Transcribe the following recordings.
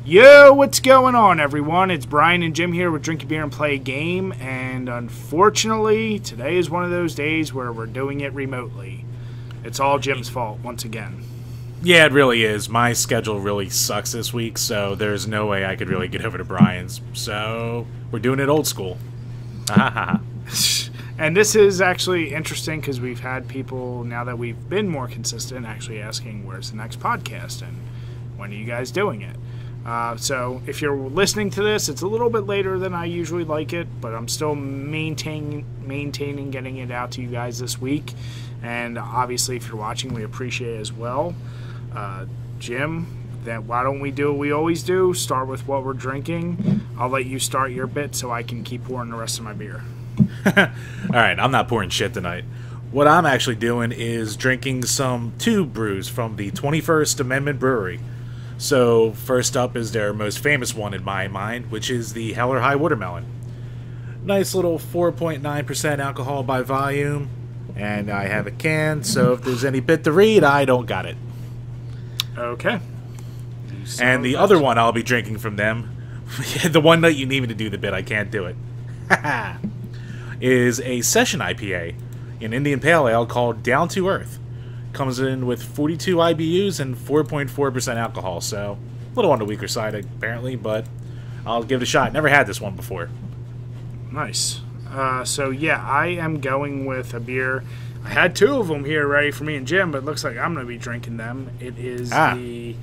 Yo, what's going on, everyone? It's Brian and Jim here with DrinkABeerandPlayAGame, and unfortunately, today is one of those days where we're doing it remotely. It's all Jim's fault, once again. Yeah, it really is. My schedule really sucks this week, so there's no way I could really get over to Brian's. So, we're doing it old school. And this is actually interesting because we've had people, now that we've been more consistent, actually asking, where's the next podcast, and when are you guys doing it? So if you're listening to this, it's a little bit later than I usually like it, but I'm still maintaining getting it out to you guys this week. And obviously, if you're watching, we appreciate it as well. Jim, then why don't we do what we always do? Start with what we're drinking. I'll let you start your bit so I can keep pouring the rest of my beer. Alright, I'm not pouring shit tonight. What I'm actually doing is drinking some tube brews from the 21st Amendment Brewery. So, first up is their most famous one in my mind, which is the Hell or High Watermelon. Nice little 4.9% alcohol by volume, and I have a can, so if there's any bit to read, I don't got it. Okay. And the other one I'll be drinking from them, the one that you need me to do the bit, I can't do it, is a Session IPA, an Indian Pale Ale called Down to Earth. Comes in with 42 IBUs and 4.4% alcohol, so a little on the weaker side apparently, but I'll give it a shot. Never had this one before. Nice. So yeah, I am going with a beer. I had two of them here ready for me and Jim, but it looks like I'm going to be drinking them. It is the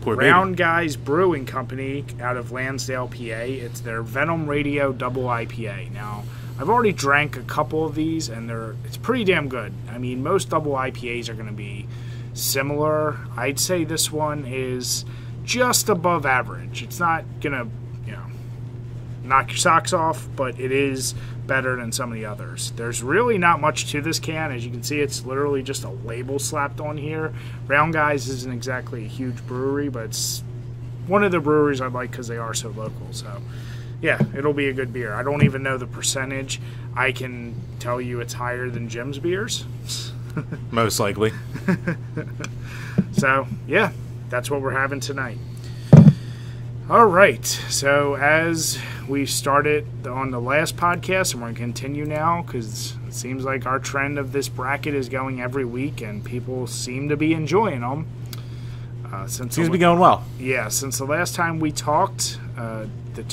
Round Guys Brewing Company out of Lansdale, PA. It's their Venom Radio Double IPA. Now, I've already drank a couple of these, and it's pretty damn good. I mean, most double IPAs are going to be similar. I'd say this one is just above average. It's not going to, knock your socks off, but it is better than some of the others. There's really not much to this can. As you can see, it's literally just a label slapped on here. Round Guys isn't exactly a huge brewery, but it's one of the breweries I like because they are so local, so... yeah, it'll be a good beer. I don't even know the percentage. I can tell you it's higher than Jim's beers. Most likely. So, yeah, that's what we're having tonight. All right, so as we started on the last podcast, and we're going to continue now because it seems like our trend of this bracket is going every week, and people seem to be enjoying them. Seems to be going well. Yeah, since the last time we talked, the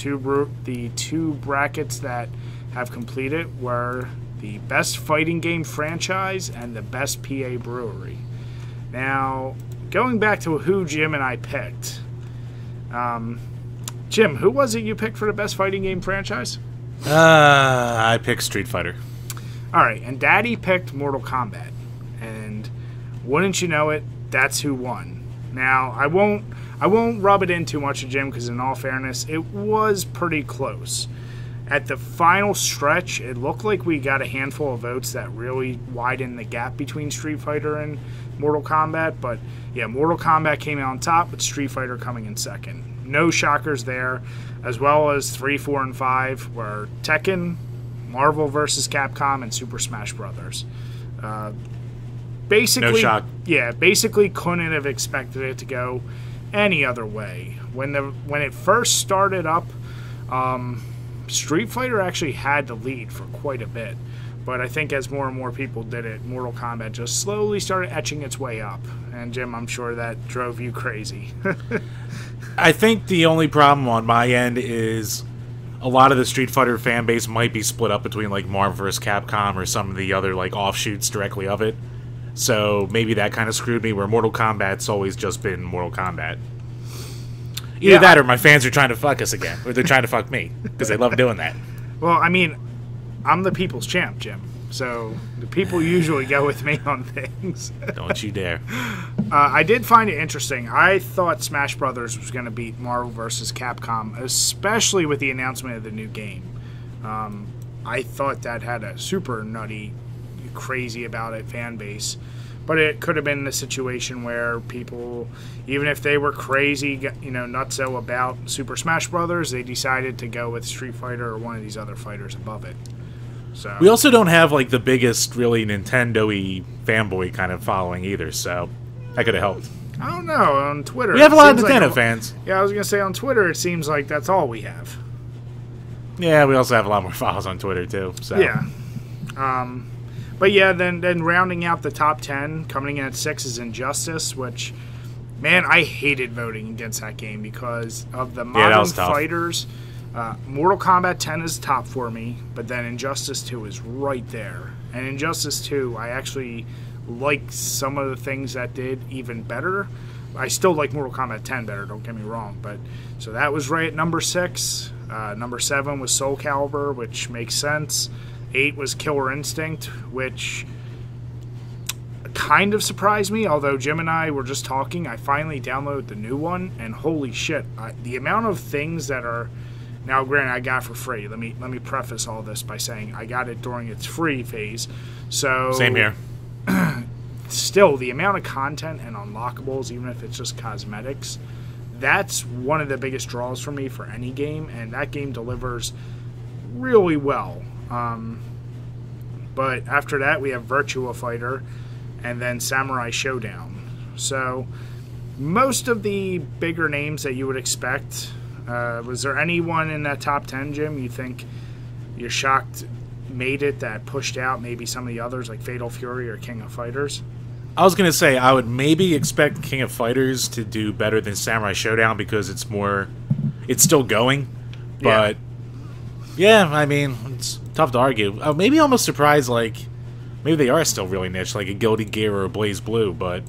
two brackets that have completed were the best fighting game franchise and the best PA brewery. Now, going back to who Jim and I picked, Jim, who was it you picked for the best fighting game franchise? I picked Street Fighter. All right, and Daddy picked Mortal Kombat, and wouldn't you know it, that's who won. Now, I won't rub it in too much, Jim, because in all fairness, it was pretty close. At the final stretch, it looked like we got a handful of votes that really widened the gap between Street Fighter and Mortal Kombat. But, yeah, Mortal Kombat came out on top, with Street Fighter coming in second. No shockers there, as well as 3, 4, and 5 were Tekken, Marvel vs. Capcom, and Super Smash Bros. Basically, no shock. Yeah, basically couldn't have expected it to go any other way. When it first started up, Street Fighter actually had the lead for quite a bit. But I think as more and more people did it, Mortal Kombat just slowly started etching its way up. And Jim, I'm sure that drove you crazy. I think the only problem on my end is a lot of the Street Fighter fan base might be split up between like Marvel vs. Capcom or some of the other like offshoots directly of it. So maybe that kind of screwed me, where Mortal Kombat's always just been Mortal Kombat. Either that or my fans are trying to fuck us again, or they're trying to fuck me, because they love doing that. Well, I mean, I'm the people's champ, Jim, so the people usually go with me on things. Don't you dare. I did find it interesting. I thought Smash Brothers was going to beat Marvel vs. Capcom, especially with the announcement of the new game. I thought that had a super nutty, crazy about it fan base, but it could have been the situation where people, even if they were crazy, nutso about Super Smash Brothers, they decided to go with Street Fighter or one of these other fighters above it. So we also don't have like the biggest really Nintendo-y fanboy kind of following either, so that could have helped. I don't know. On Twitter, We have a lot of Nintendo fans. Yeah, I was gonna say on Twitter, it seems like that's all we have. Yeah, we also have a lot more followers on Twitter too. So yeah. But yeah, then rounding out the top 10, coming in at 6 is Injustice, which, man, I hated voting against that game because of the modern fighters. Mortal Kombat 10 is top for me, but then Injustice 2 is right there. And Injustice 2, I actually like some of the things that did even better. I still like Mortal Kombat 10 better, don't get me wrong. But so that was right at number 6. Number 7 was Soul Calibur, which makes sense. 8 was Killer Instinct, which kind of surprised me. Although Jim and I were just talking, I finally downloaded the new one, and holy shit, the amount of things that are... Now, granted, I got it for free. Let me preface all this by saying I got it during its free phase. So same here. Still, the amount of content and unlockables, even if it's just cosmetics, that's one of the biggest draws for me for any game, and that game delivers really well. But after that, we have Virtua Fighter, and then Samurai Showdown. So most of the bigger names that you would expect. Was there anyone in that top 10, Jim, you think you're shocked made it that pushed out maybe some of the others like Fatal Fury or King of Fighters? I was going to say I would maybe expect King of Fighters to do better than Samurai Showdown because it's still going. But yeah, I mean, it's tough to argue. Maybe almost surprised, like, maybe they are still really niche, like a Guilty Gear or a Blaze Blue, but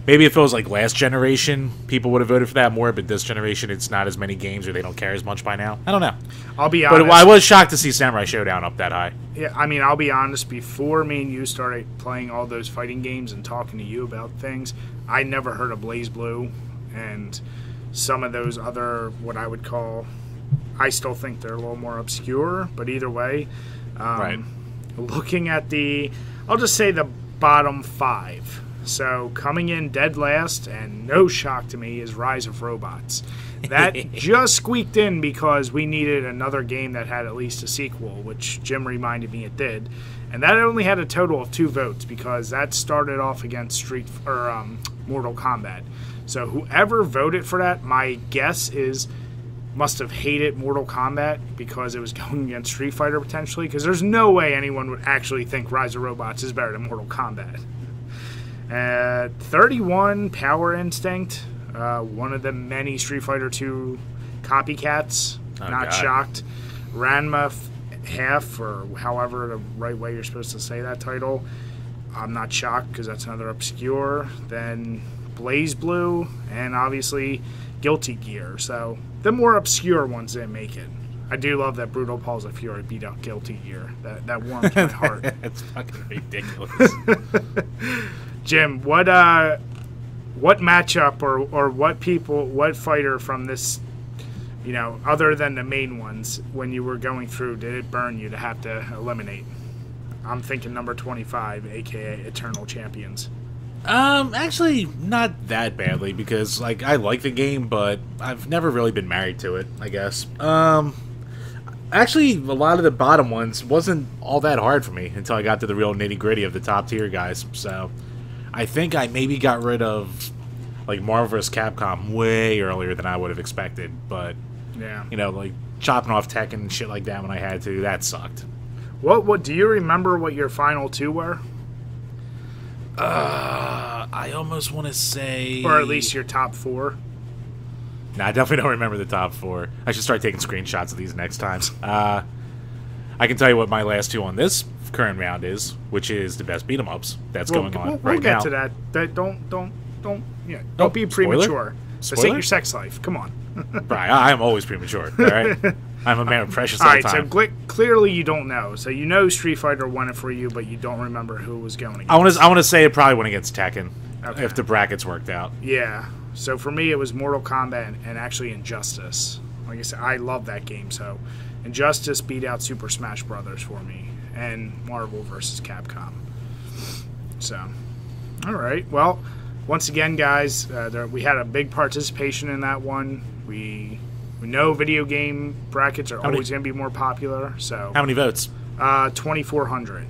maybe if it was like last generation, people would have voted for that more, but this generation, it's not as many games or they don't care as much by now. I don't know. I'll be honest. But I was shocked to see Samurai Showdown up that high. Yeah, I mean, I'll be honest, before me and you started playing all those fighting games and talking to you about things, I never heard of Blaze Blue and some of those other, what I would call, I still think they're a little more obscure, but either way, right. Looking at I'll just say the bottom 5. So coming in dead last, and no shock to me, is Rise of Robots. That just squeaked in because we needed another game that had at least a sequel, which Jim reminded me it did. And that only had a total of 2 votes because that started off against Mortal Kombat. So whoever voted for that, my guess is must have hated Mortal Kombat because it was going against Street Fighter potentially, because there's no way anyone would actually think Rise of Robots is better than Mortal Kombat. 31, Power Instinct, one of the many Street Fighter 2 copycats. Not shocked. Ranma Half, or however the right way you're supposed to say that title. I'm not shocked because that's another obscure. Then Blaze Blue, and obviously Guilty Gear. So the more obscure ones didn't make it. I do love that Brutal Paul's of Fury beat out Guilty Gear. That warms my heart. It's fucking ridiculous. Jim, what matchup or what fighter from this, other than the main ones, when you were going through, did it burn you to have to eliminate? I'm thinking number 25, aka Eternal Champions. Actually, not that badly because I like the game, but I've never really been married to it, I guess. Actually, a lot of the bottom ones wasn't all that hard for me until I got to the real nitty-gritty of the top tier guys. So I think I maybe got rid of Marvel vs. Capcom way earlier than I would have expected, but yeah, chopping off Tekken and shit like that when I had to, that sucked. What do you remember what your final 2 were? I almost want to say, or at least your top 4. Nah, I definitely don't remember the top 4. I should start taking screenshots of these next time. I can tell you what my last 2 on this current round is, which is the best beat 'em ups that's going on right now. We'll get to that. Don't be premature. This ain't your sex life. Come on. Right, I am always premature. All right, I'm a man of precious time. All right, so clearly you don't know. So Street Fighter won it for you, but you don't remember who was going against. I want to say it probably went against Tekken, okay, if the brackets worked out. Yeah. So for me, it was Mortal Kombat and actually Injustice. Like I said, I love that game. So Injustice beat out Super Smash Brothers for me, and Marvel vs. Capcom. So, all right. Well, once again, guys, we had a big participation in that one. We know video game brackets are always going to be more popular. So how many votes? 2,400.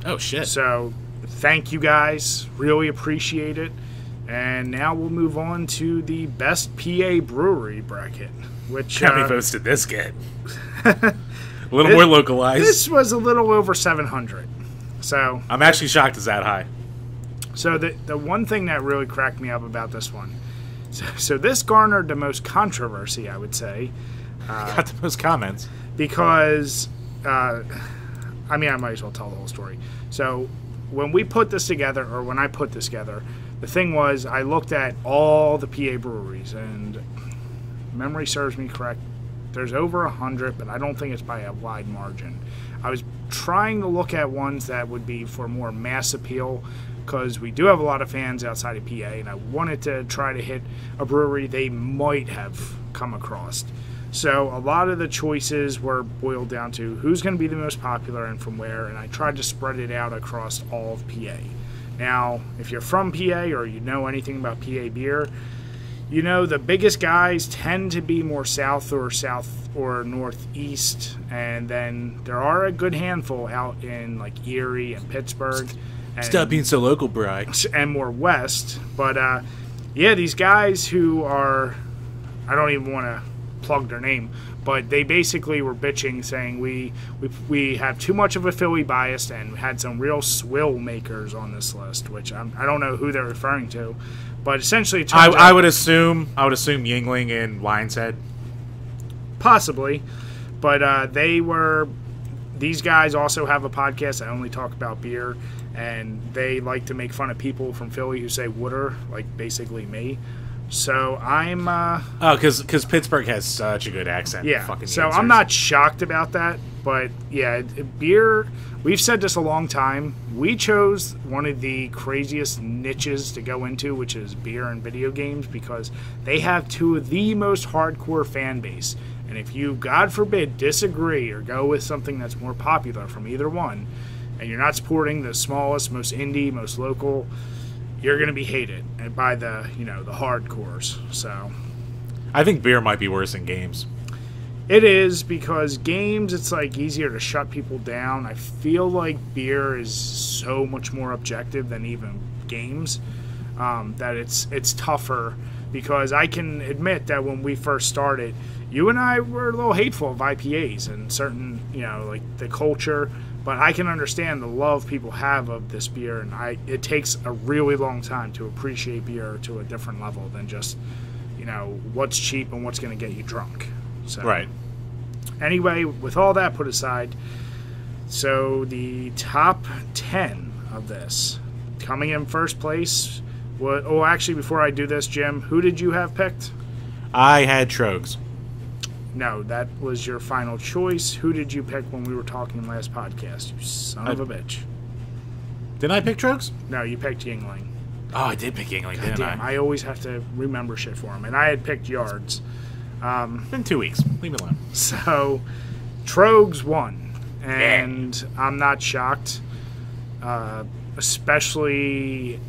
Oh shit! So thank you guys. Really appreciate it. And now we'll move on to the best PA brewery bracket. Which how many votes did this get? A little more localized. This was a little over 700. So I'm actually shocked it's that high. So the one thing that really cracked me up about this one, so this garnered the most controversy, I would say. Got the most comments. Because, I might as well tell the whole story. So when we put this together, or when I put this together, the thing was I looked at all the PA breweries, and memory serves me correct, there's over 100, but I don't think it's by a wide margin. I was trying to look at ones that would be for more mass appeal, because we do have a lot of fans outside of PA, and I wanted to try to hit a brewery they might have come across. So a lot of the choices were boiled down to who's going to be the most popular and from where, and I tried to spread it out across all of PA. Now, if you're from PA or you know anything about PA beer, you know the biggest guys tend to be more south or northeast, and then there are a good handful out in like Erie and Pittsburgh. And, stop being so local, Bri. And more west. But, yeah, these guys who are, I don't even want to plug their name, but they basically were bitching, saying we have too much of a Philly bias and had some real swill makers on this list, which I don't know who they're referring to. But essentially, it turns out, I would assume Yingling and Lion's Head. Possibly. But these guys also have a podcast that only talk about beer, and they like to make fun of people from Philly who say "wooder," like basically me. So I'm because Pittsburgh has such a good accent. Yeah. Fucking so answers. I'm not shocked about that, but yeah, beer. We've said this a long time. We chose one of the craziest niches to go into, which is beer and video games, because they have two of the most hardcore fan base. And if you, God forbid, disagree or go with something that's more popular from either one, and you're not supporting the smallest, most indie, most local, you're going to be hated by the hardcores. So I think beer might be worse than games. It is, because games, it's like easier to shut people down. I feel like beer is so much more objective than even games, that it's tougher, because I can admit that when we first started, you and I were a little hateful of IPAs and certain, like the culture, but I can understand the love people have of this beer, and it takes a really long time to appreciate beer to a different level than just, what's cheap and what's going to get you drunk. So, right. Anyway, with all that put aside, so the top 10 of this, coming in first place, actually, before I do this, Jim, who did you have picked? I had Trogs. No, that was your final choice. Who did you pick when we were talking last podcast, you son of a bitch? Didn't I pick Trogs? No, you picked Yingling. Oh, I did pick Yingling, didn't damn, I always have to remember shit for him. And I had picked Yards. Been 2 weeks. Leave me alone. So, Trogs won. And I'm not shocked. Especially,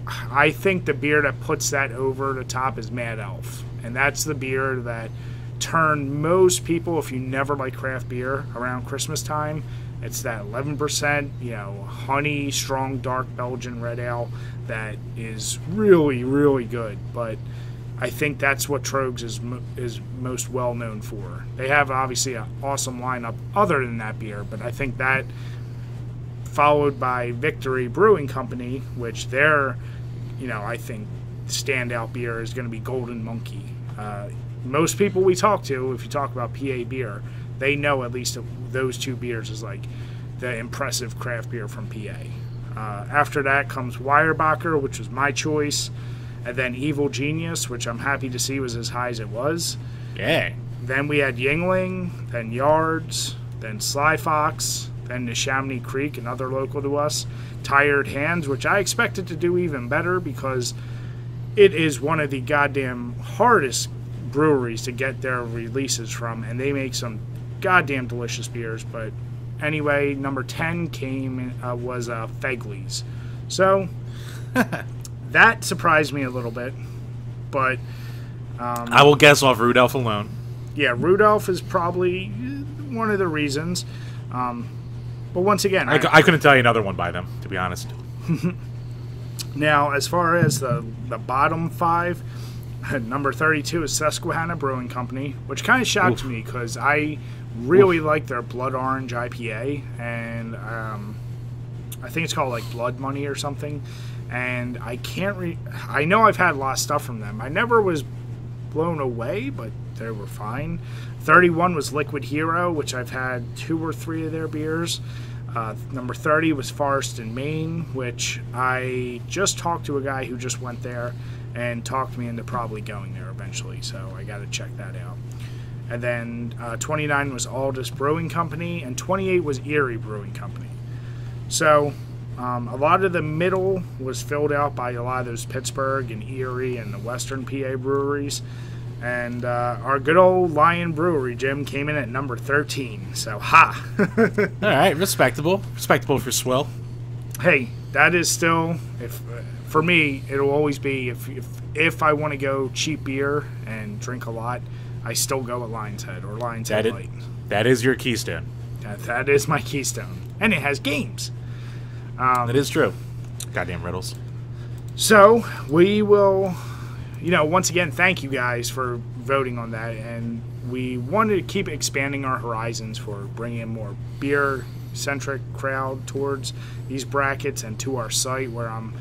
I think the beer that puts that over the top is Mad Elf. And that's the beer that turned most people, if you never like craft beer, around Christmas time. It's that 11%, honey, strong, dark Belgian red ale that is really, really good. But I think that's what Trogs is most well known for. They have obviously an awesome lineup other than that beer, but I think that, followed by Victory Brewing Company, which their, I think standout beer is going to be Golden Monkey. Most people we talk to, if you talk about PA beer, they know at least those two beers is like the impressive craft beer from PA. After that comes Weyerbacher, which was my choice. And then Evil Genius, which I'm happy to see was as high as it was. Yeah. Then we had Yingling, then Yards, then Sly Fox, then the Chamonix Creek, another local to us. Tired Hands, which I expected to do even better, because it is one of the goddamn hardest breweries to get their releases from, and they make some goddamn delicious beers. But anyway, number 10 was Fegley's. So that surprised me a little bit, but I will guess off Rudolph alone. Yeah, Rudolph is probably one of the reasons. But once again, I couldn't tell you another one by them, to be honest. Now, as far as the bottom 5, number 32 is Susquehanna Brewing Company, which kind of shocked me because I really like their Blood Orange IPA, and I think it's called like Blood Money or something. And I can't I know I've had a lot of stuff from them. I never was blown away, but they were fine. 31 was Liquid Hero, which I've had 2 or 3 of their beers. Number 30 was Forest and Maine, which I just talked to a guy who just went there and talked me into probably going there eventually, so I got to check that out. And then 29 was Aldous Brewing Company, and 28 was Erie Brewing Company. So a lot of the middle was filled out by a lot of those Pittsburgh and Erie and the Western PA breweries. And our good old Lion Brewery, Jim, came in at number 13. So, ha! All right, respectable. Respectable for swill. Hey, that is still, for me, it'll always be, if I want to go cheap beer and drink a lot, I still go at Lion's Head or Lion's Head Light. That is your keystone. That is my keystone. And it has games. That is true. Goddamn riddles. So, we will... once again, thank you guys for voting on that, and we wanted to keep expanding our horizons for bringing in more beer-centric crowd towards these brackets and to our site, where I'm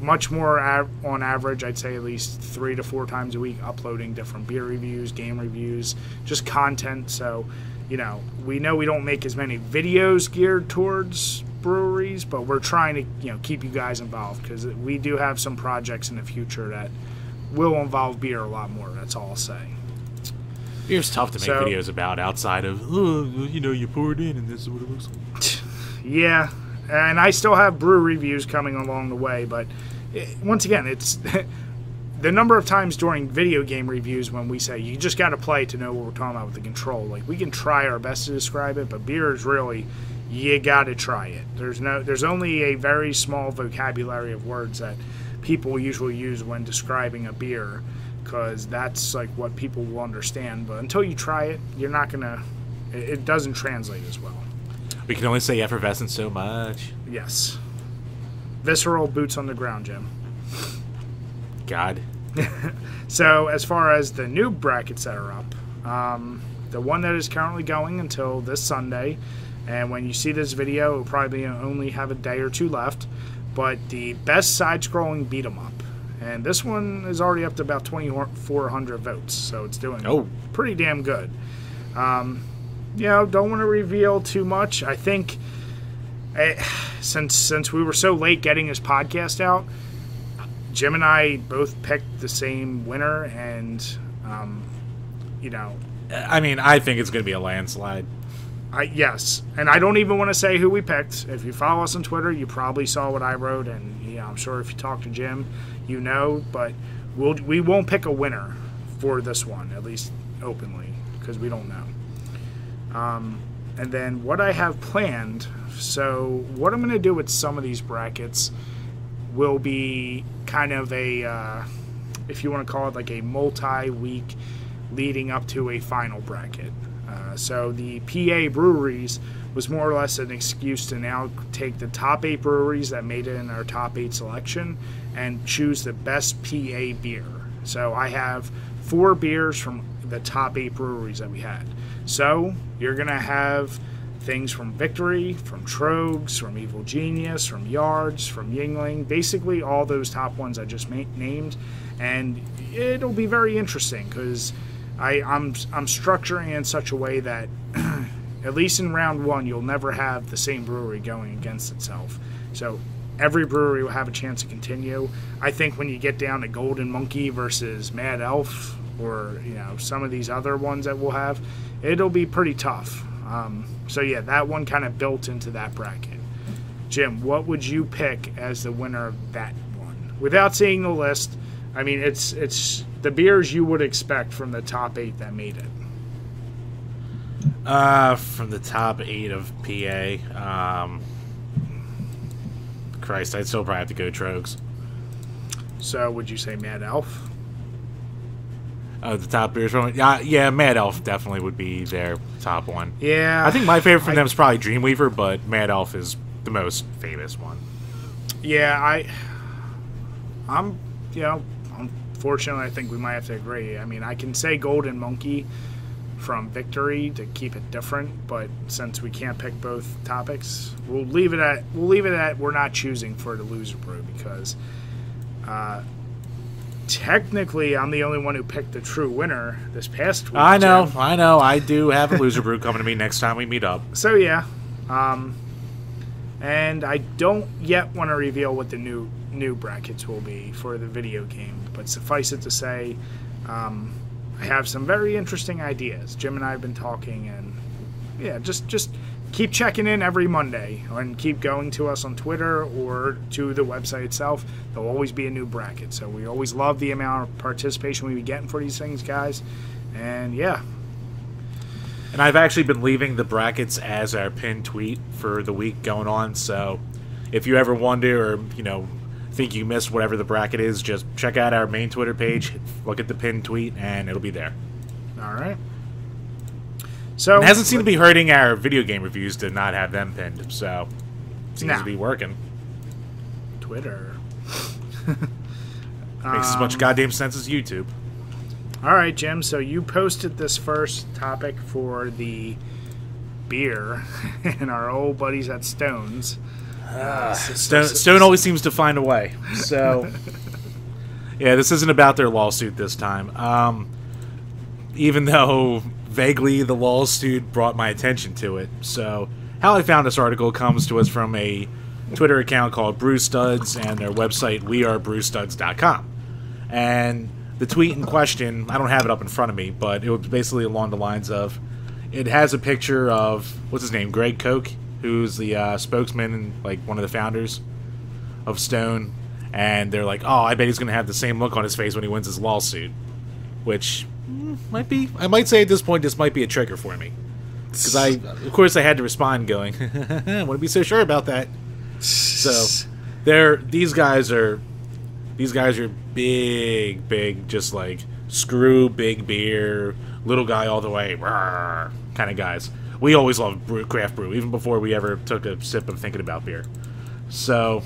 much more on average, I'd say at least 3 to 4 times a week, uploading different beer reviews, game reviews, just content. So, we know we don't make as many videos geared towards breweries, but we're trying to, keep you guys involved, because we do have some projects in the future that will involve beer a lot more. That's all I'll say. Beer's tough to make videos about outside of, you pour it in and this is what it looks like. Yeah, and I still have brew reviews coming along the way, but once again, it's the number of times during video game reviews when we say you just got to play to know what we're talking about with the control. Like, we can try our best to describe it, but beer is really, you got to try it. There's only a very small vocabulary of words that people usually use when describing a beer, because that's like what people will understand. But until you try it, you're not gonna. It doesn't translate as well. We can only say effervescent so much. Yes. Visceral, boots on the ground, Jim. God. So as far as the new brackets that are up, the one that is currently going until this Sunday, and when you see this video, it will probably only have a day or 2 left. But the best side-scrolling beat-em-up, and this one is already up to about 2,400 votes, so it's doing pretty damn good. Don't want to reveal too much. I think since we were so late getting this podcast out, Jim and I both picked the same winner, and I mean, I think it's going to be a landslide. Yes, and I don't even want to say who we picked. If you follow us on Twitter, you probably saw what I wrote, and I'm sure if you talk to Jim, but we won't pick a winner for this one, at least openly, because we don't know. And then what I have planned, so what I'm going to do with some of these brackets will be kind of a, if you want to call it like a multi-week leading up to a final bracket. So the PA breweries was more or less an excuse to now take the top 8 breweries that made it in our top 8 selection and choose the best PA beer. So I have 4 beers from the top 8 breweries that we had. So you're going to have things from Victory, from Trogs, from Evil Genius, from Yards, from Yingling, basically all those top ones I just named. And it'll be very interesting because I'm structuring it in such a way that at least in round 1 you'll never have the same brewery going against itself. So every brewery will have a chance to continue. I think when you get down to Golden Monkey versus Mad Elf, or some of these other ones that we'll have, it'll be pretty tough. So yeah, that one kind of built into that bracket. Jim, what would you pick as the winner of that one? Without seeing the list, I mean, it's the beers you would expect from the top 8 that made it. From the top 8 of PA, Christ, I'd still probably have to go Trogs. So would you say Mad Elf? The top beers from it? Yeah, Mad Elf definitely would be their top one. Yeah. I think my favorite from them is probably Dreamweaver, but Mad Elf is the most famous one. Yeah, You know, unfortunately, I think we might have to agree. I mean, I can say Golden Monkey from Victory to keep it different, but since we can't pick both topics, we'll leave it at we're not choosing for the loser brew because technically I'm the only one who picked the true winner this past week. I know. I do have a loser brew coming to me next time we meet up. So yeah, and I don't yet want to reveal what the new brackets will be for the video game, but suffice it to say, I have some very interesting ideas. Jim and I have been talking, and yeah, just keep checking in every Monday and keep going to us on Twitter or to the website itself. There'll always be a new bracket, so we always love the amount of participation we be getting for these things, guys. And yeah. And I've actually been leaving the brackets as our pinned tweet for the week going on, so if you ever wonder or, you know, think you missed whatever the bracket is, just check out our main Twitter page, look at the pinned tweet, and it'll be there. All right. So it hasn't seemed to be hurting our video game reviews to not have them pinned, so it seems to be working. Twitter. Makes as much goddamn sense as YouTube. All right, Jim, so you posted this first topic for the beer and our old buddies at Stone's. Stone always seems to find a way. So, yeah, this isn't about their lawsuit this time. Even though vaguely the lawsuit brought my attention to it. So, how I found this article comes to us from a Twitter account called BrewStuds and their website wearebrewstuds.com. And the tweet in question, I don't have it up in front of me, but it was basically along the lines of, it has a picture of, what's his name, Greg Koch, who's the spokesman and like one of the founders of Stone, and they're like, oh, I bet he's going to have the same look on his face when he wins his lawsuit, which I might say at this point this might be a trigger for me, because of course I had to respond going, I wouldn't be so sure about that. So these guys are big, just like screw big beer, little guy all the way, kind of guys. We always loved craft brew, even before we ever took a sip of thinking about beer. So,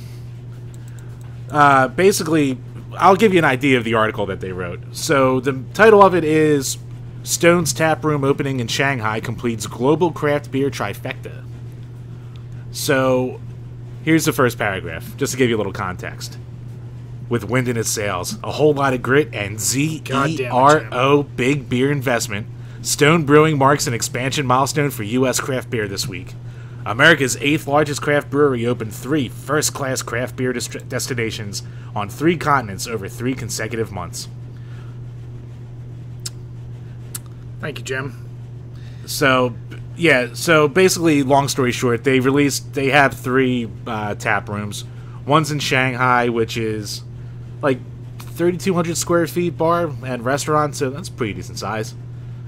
basically, I'll give you an idea of the article that they wrote. So, the title of it is Stone's Tap Room Opening in Shanghai Completes Global Craft Beer Trifecta. So, here's the first paragraph, just to give you a little context. With wind in its sails, a whole lot of grit, and ZERO big beer investment, Stone Brewing marks an expansion milestone for U.S. craft beer this week. America's 8th largest craft brewery opened 3 first-class craft beer destinations on 3 continents over 3 consecutive months. Thank you, Jim. So, yeah, so basically, long story short, they have 3 tap rooms. One's in Shanghai, which is like 3,200 square feet bar and restaurant, so that's pretty decent size.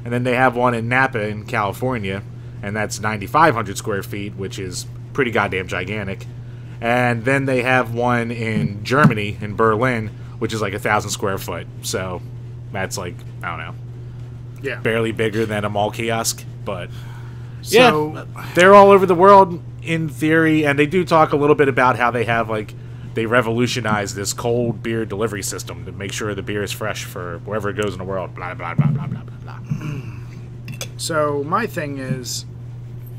And then they have one in Napa in California, and that's 9,500 square feet, which is pretty goddamn gigantic. And then they have one in Germany, in Berlin, which is like 1,000 square foot. So that's like, I don't know, barely bigger than a mall kiosk. But yeah, they're all over the world in theory, and they do talk a little bit about how they have like, they revolutionized this cold beer delivery system to make sure the beer is fresh for wherever it goes in the world. Blah, blah, blah, blah, blah, blah, blah. So my thing is,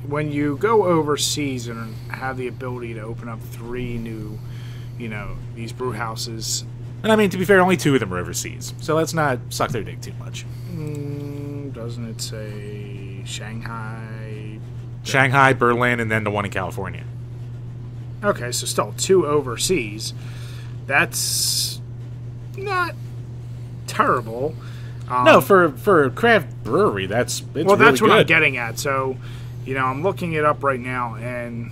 when you go overseas and have the ability to open up 3 new, these brew houses. And I mean, to be fair, only 2 of them are overseas. So let's not suck their dick too much. Doesn't it say Shanghai? Shanghai, Berlin, and then the one in California. Okay, so still 2 overseas. That's not terrible. No, for a craft brewery, that's really what good. I'm getting at. So, I'm looking it up right now, and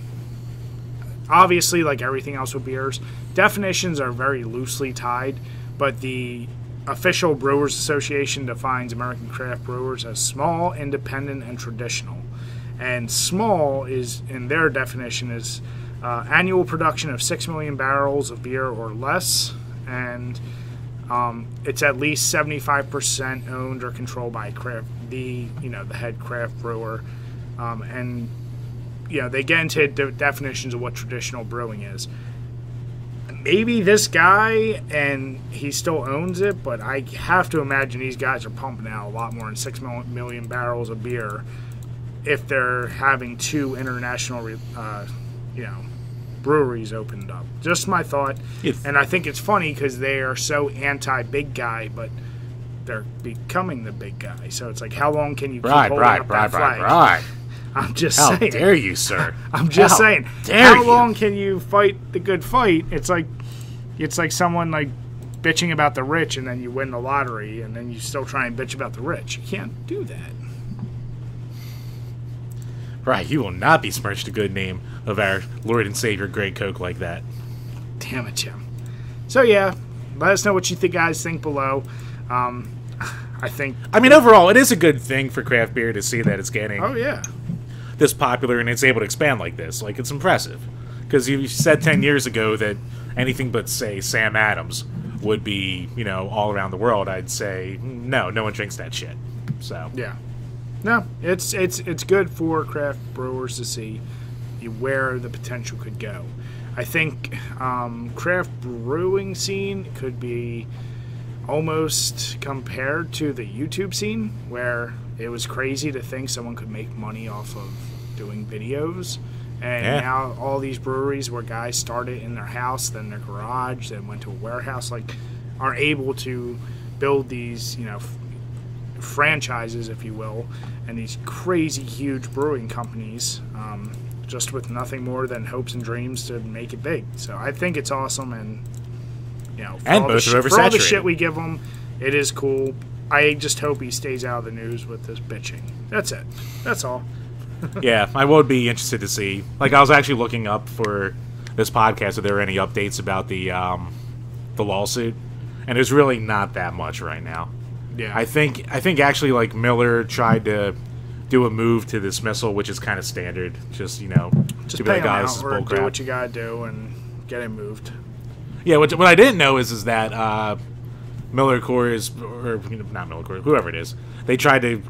obviously, like everything else with beers, definitions are very loosely tied, but the official Brewers Association defines American craft brewers as small, independent, and traditional. And small is, in their definition, is annual production of 6 million barrels of beer or less, and it's at least 75% owned or controlled by the head craft brewer, and they get into definitions of what traditional brewing is. maybe this guy, and he still owns it, but I have to imagine these guys are pumping out a lot more than 6 million barrels of beer if they're having 2 international, breweries opened up. Just my thought. And I think it's funny because they are so anti-big guy, but they're becoming the big guy. So it's like, how long can you keep holding up that flag? I'm just saying. How dare you, sir? I'm just saying. How long can you fight the good fight? It's like someone like bitching about the rich, and then you win the lottery, and then you still try and bitch about the rich. You can't do that. Right, you will not besmirch the good name of our Lord and Savior Grey Coke like that. Damn it, Jim. So yeah, let us know what you guys think below. I mean, overall, it is a good thing for craft beer to see that it's getting this popular and it's able to expand like this. Like, it's impressive. Because you said 10 years ago that anything but, say, Sam Adams would be, all around the world. I'd say, no one drinks that shit. So yeah. No, it's good for craft brewers to see where the potential could go. I think craft brewing scene could be almost compared to the YouTube scene, where it was crazy to think someone could make money off of doing videos. And now all these breweries where guys started in their house, then their garage, then went to a warehouse, are able to build these, franchises, if you will, and these crazy huge brewing companies, just with nothing more than hopes and dreams to make it big. So I think it's awesome, and for all the shit we give him, it is cool. I just hope he stays out of the news with this bitching. That's it. That's all. Yeah, I would be interested to see. I was actually looking up for this podcast if there were any updates about the lawsuit, and there's really not that much right now. Yeah, I think actually Miller tried to do a move to dismissal, which is kind of standard. Just just pay him out or do what you gotta do and get him moved. Yeah, what I didn't know is that Miller Coors, or not Miller Coors, whoever it is, they tried to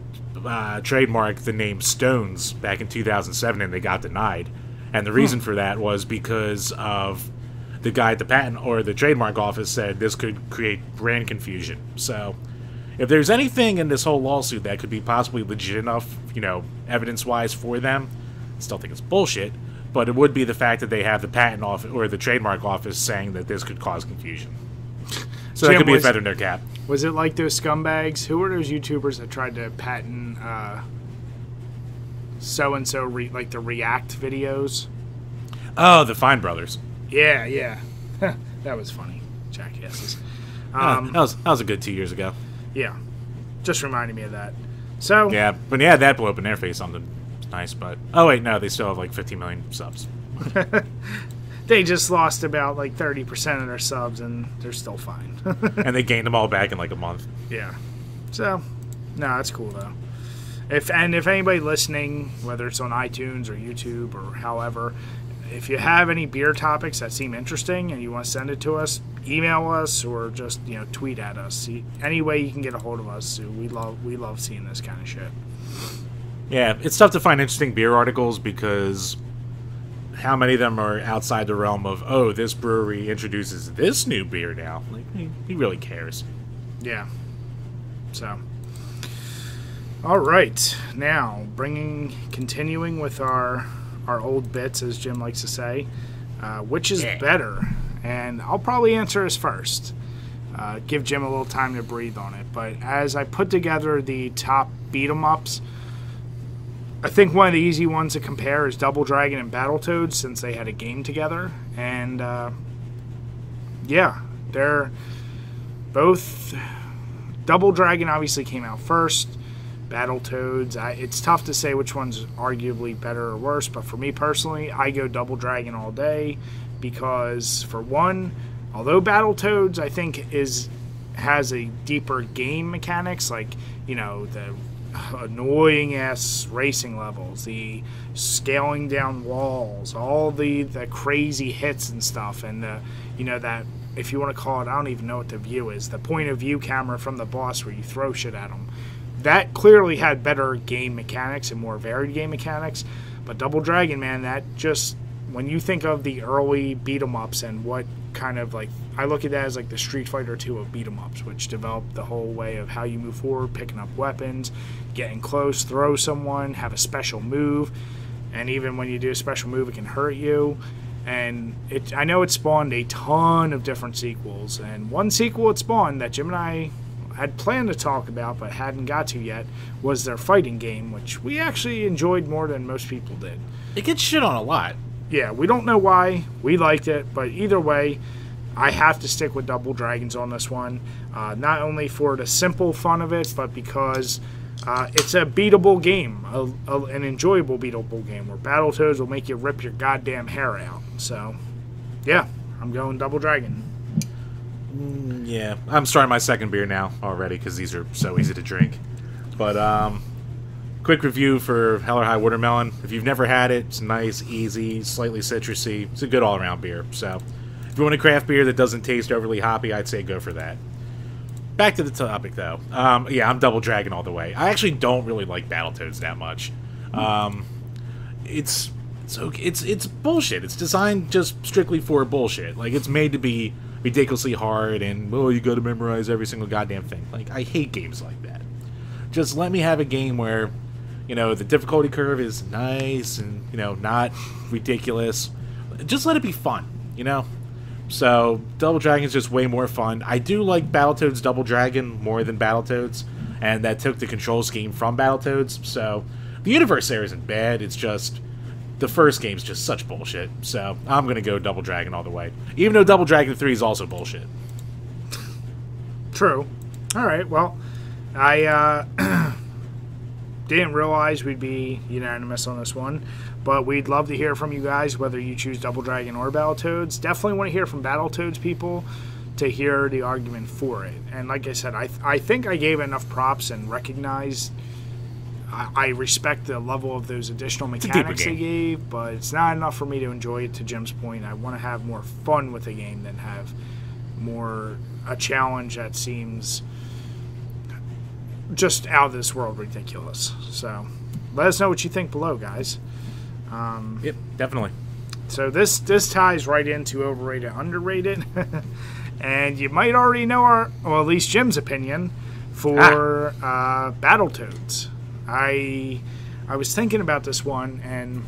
trademark the name Stones back in 2007, and they got denied. And the reason for that was because of the guy at the patent or the trademark office said this could create brand confusion. So if there's anything in this whole lawsuit that could be possibly legit enough, evidence-wise for them, I still think it's bullshit. But it would be the fact that they have the patent office or the trademark office saying that this could cause confusion. So Jim, that could be a feather in their cap. Was it like those scumbags? Who were those YouTubers that tried to patent so-and-so, the React videos? Oh, the Fine Brothers. Yeah. That was funny. Jackasses. That was a good 2 years ago. Yeah. Just reminded me of that. So yeah, but that blew up in their face something nice, but oh wait, no, they still have 15 million subs. They just lost about 30% of their subs, and they're still fine. And they gained them all back in a month. Yeah. So, no, that's cool though. If anybody listening, whether it's on iTunes or YouTube or however, if you have any beer topics that seem interesting and you want to send it to us, email us or just tweet at us. Any way you can get a hold of us. We love seeing this kind of shit. Yeah, it's tough to find interesting beer articles because how many of them are outside the realm of, oh, this brewery introduces this new beer now? He really cares. Yeah. So, all right. Now, continuing with our old bits, as Jim likes to say, which is better? And I'll probably answer this first. Give Jim a little time to breathe on it. But as I put together the top beat-em-ups, I think one of the easy ones to compare is Double Dragon and Battletoads, since they had a game together. And, they're both... Double Dragon obviously came out first. Battletoads, it's tough to say which one's arguably better or worse, but for me personally, I go Double Dragon all day because, for one, although Battletoads, I think, has a deeper game mechanics, the annoying-ass racing levels, the scaling down walls, all the crazy hits and stuff, and that, if you want to call it, I don't even know what the view is, the point-of-view camera from the boss where you throw shit at them. That clearly had better game mechanics and more varied game mechanics, but Double Dragon, man, that just when you think of the early beat 'em ups and what kind of like, I look at that as like the Street Fighter 2 of beat 'em ups, which developed the whole way of how you move forward, picking up weapons, getting close, throw someone, have a special move, and even when you do a special move, it can hurt you. And I know it spawned a ton of different sequels, and one sequel it spawned that Jim and I had planned to talk about but hadn't got to yet was their fighting game, which we actually enjoyed more than most people did. It gets shit on a lot. Yeah, we don't know why. We liked it, but either way, I have to stick with Double Dragons on this one. Not only for the simple fun of it, but because it's a beatable game, an enjoyable beatable game, where Battletoads will make you rip your goddamn hair out. So, yeah, I'm going Double Dragon. Yeah, I'm starting my second beer now already because these are so easy to drink. But quick review for Hell or High Watermelon. If you've never had it, it's nice, easy, slightly citrusy. It's a good all-around beer. So if you want a craft beer that doesn't taste overly hoppy, I'd say go for that. Back to the topic, though. Yeah, I'm Double Dragon all the way. I actually don't really like Battletoads that much. It's bullshit. It's designed just strictly for bullshit. Like, it's made to be ridiculously hard, and, oh, you gotta memorize every single goddamn thing. Like, I hate games like that. Just let me have a game where, you know, the difficulty curve is nice and, you know, not ridiculous. Just let it be fun, you know? So, Double Dragon is just way more fun. I do like Battletoads Double Dragon more than Battletoads, and that took the control scheme from Battletoads, so the universe there isn't bad, it's just the first game's just such bullshit. So, I'm going to go Double Dragon all the way. Even though Double Dragon 3 is also bullshit. True. Alright, well, I didn't realize we'd be unanimous on this one, but we'd love to hear from you guys, whether you choose Double Dragon or Battletoads. Definitely want to hear from Battletoads people to hear the argument for it. And like I said, I think I gave enough props and recognized I respect the level of those additional mechanics they gave, but it's not enough for me to enjoy it, to Jim's point. I want to have more fun with the game than have a challenge that seems just out of this world ridiculous. So let us know what you think below, guys. Yep, definitely. So this ties right into Overrated, Underrated. And you might already know at least Jim's opinion for Battletoads. I was thinking about this one, and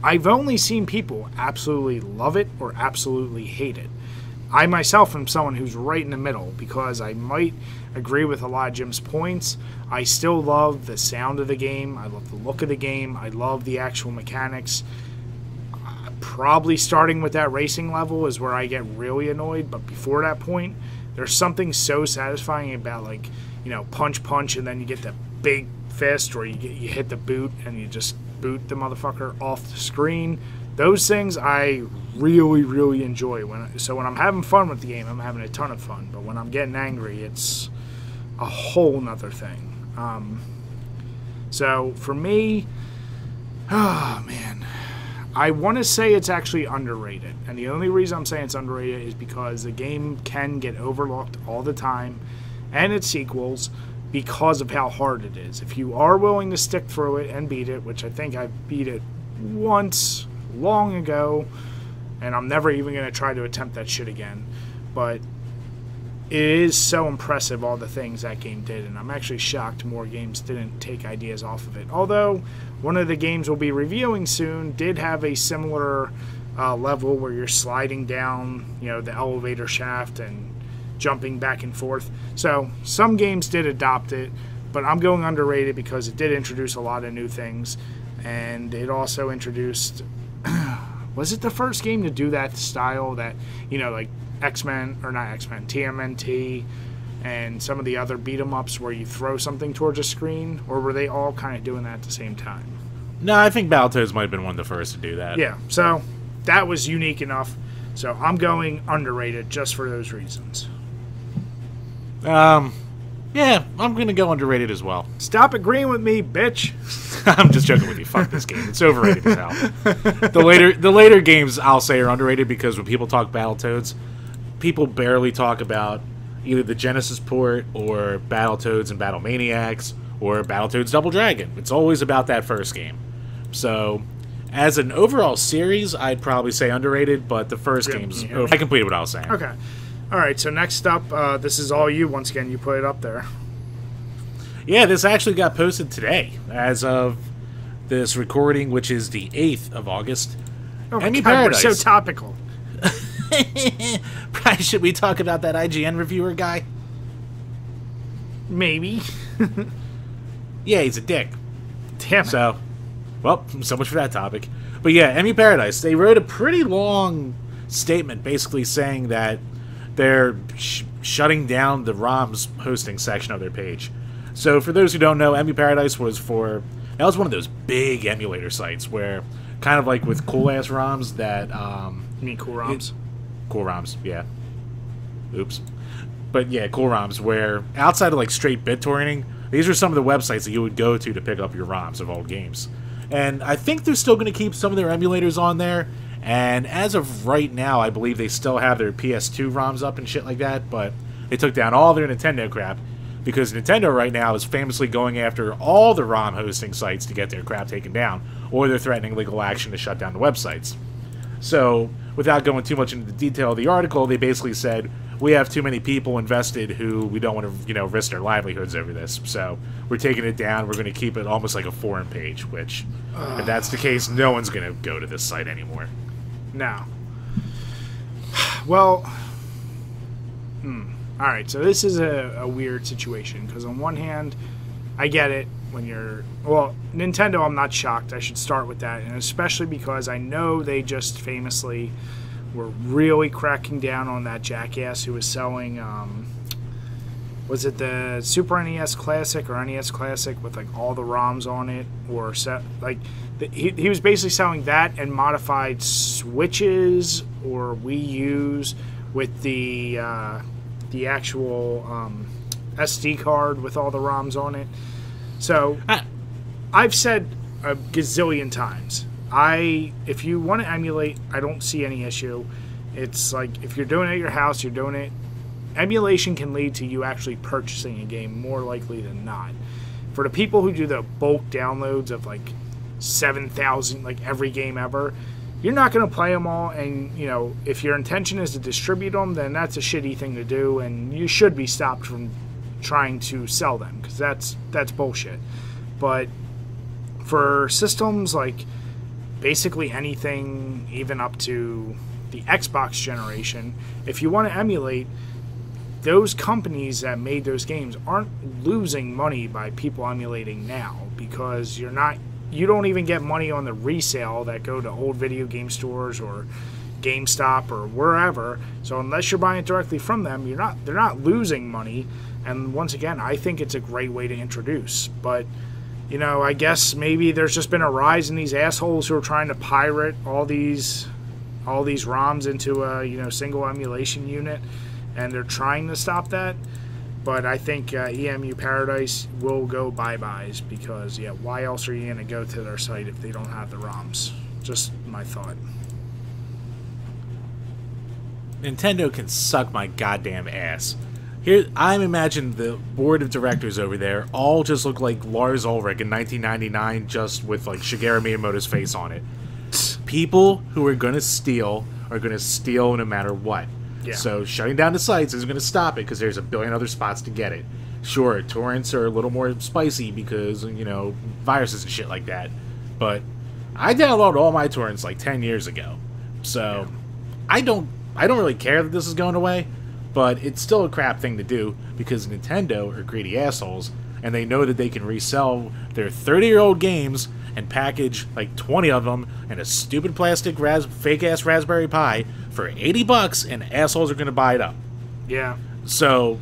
I've only seen people absolutely love it or absolutely hate it. I myself am someone who's right in the middle, because I might agree with a lot of Jim's points. I still love the sound of the game. I love the look of the game. I love the actual mechanics. Probably starting with that racing level is where I get really annoyed, but before that point, there's something so satisfying about, like, punch, and then you get the big fist, or you hit the boot and you just boot the motherfucker off the screen. Those things I really, really enjoy. So when I'm having fun with the game, I'm having a ton of fun. But when I'm getting angry, it's a whole nother thing. So for me, oh man, I want to say it's actually underrated. And the only reason I'm saying it's underrated is because the game can get overlooked all the time, and its sequels, because of how hard it is. If you are willing to stick through it and beat it, which I think I beat it once long ago, and I'm never even going to try to attempt that shit again, but it is so impressive, all the things that game did, and I'm actually shocked more games didn't take ideas off of it. Although one of the games we'll be reviewing soon did have a similar level where you're sliding down the elevator shaft and jumping back and forth. So some games did adopt it, but I'm going underrated because it did introduce a lot of new things, and it also introduced was it the first game to do that style, that like X-Men, or not X-Men, TMNT and some of the other beat 'em ups where you throw something towards a screen, or were they all kind of doing that at the same time? No, I think Battletoads might have been one of the first to do that. Yeah, so that was unique enough. So I'm going underrated just for those reasons. Yeah, I'm gonna go underrated as well. Stop agreeing with me, bitch. I'm just joking with you. Fuck this game. It's overrated as hell. The later games I'll say are underrated because when people talk Battletoads, people barely talk about either the Genesis port or Battletoads and Battlemaniacs or Battletoads Double Dragon. It's always about that first game. So, As an overall series, I'd probably say underrated, but the first game's... I completed what I was saying. Okay. All right, so next up, this is all you. Once again, you put it up there. Yeah, this actually got posted today, as of this recording, which is the 8th of August. Oh my God, Paradise. We're so topical. Probably should we talk about that IGN reviewer guy? Maybe. Yeah, he's a dick. Damn it. So, well, so much for that topic. But yeah, Emmy Paradise, they wrote a pretty long statement basically saying that they're shutting down the ROMs hosting section of their page. So for those who don't know, Emmy Paradise was that was one of those big emulator sites where, kind of like with cool-ass ROMs that... You mean cool ROMs? Cool ROMs, yeah. Oops. But yeah, cool ROMs, where outside of like straight BitTorrenting, these are some of the websites that you would go to pick up your ROMs of old games. And I think they're still going to keep some of their emulators on there. And as of right now, I believe they still have their PS2 ROMs up and shit like that. But they took down all their Nintendo crap. Because Nintendo right now is famously going after all the ROM hosting sites to get their crap taken down. Or they're threatening legal action to shut down the websites. So, without going too much into the detail of the article, they basically said, we have too many people invested who we don't want to, risk their livelihoods over this. So we're taking it down. We're going to keep it almost like a forum page, which, if that's the case, no one's going to go to this site anymore. No. Well, all right. So this is a weird situation because on one hand, I get it when you're... Well, Nintendo, I'm not shocked. I should start with that. And especially because I know they just famously... We're really cracking down on that jackass who was selling, was it the Super NES Classic or NES Classic with like all the ROMs on it, or he was basically selling that and modified Switches or Wii U's with the actual SD card with all the ROMs on it. So I've said a gazillion times. If you want to emulate, I don't see any issue. It's like, if you're doing it at your house, you're doing it. Emulation can lead to you actually purchasing a game more likely than not. For the people who do the bulk downloads of like 7,000, like every game ever, you're not going to play them all. And, if your intention is to distribute them, then that's a shitty thing to do. And you should be stopped from trying to sell them because that's bullshit. But for systems like... basically anything, even up to the Xbox generation, if you want to emulate, those companies that made those games aren't losing money by people emulating now, because you don't even get money on the resale that go to old video game stores or GameStop or wherever. So unless you're buying it directly from them, they're not losing money. And once again, I think it's a great way to introduce. But I guess maybe there's just been a rise in these assholes who are trying to pirate all these ROMs into a single emulation unit, and they're trying to stop that. But I think EMU Paradise will go bye-byes because why else are you gonna go to their site if they don't have the ROMs? Just my thought. Nintendo can suck my goddamn ass. Here, I'm imagining the board of directors over there all just look like Lars Ulrich in 1999, just with like Shigeru Miyamoto's face on it. People who are going to steal are going to steal no matter what. Yeah. So shutting down the sites isn't going to stop it because there's a billion other spots to get it. Sure, torrents are a little more spicy because, viruses and shit like that. But I downloaded all my torrents like 10 years ago. So I don't really care that this is going away. But it's still a crap thing to do because Nintendo are greedy assholes, and they know that they can resell their 30-year-old games and package like 20 of them in a stupid plastic fake-ass Raspberry Pi for $80, and assholes are going to buy it up. Yeah. So,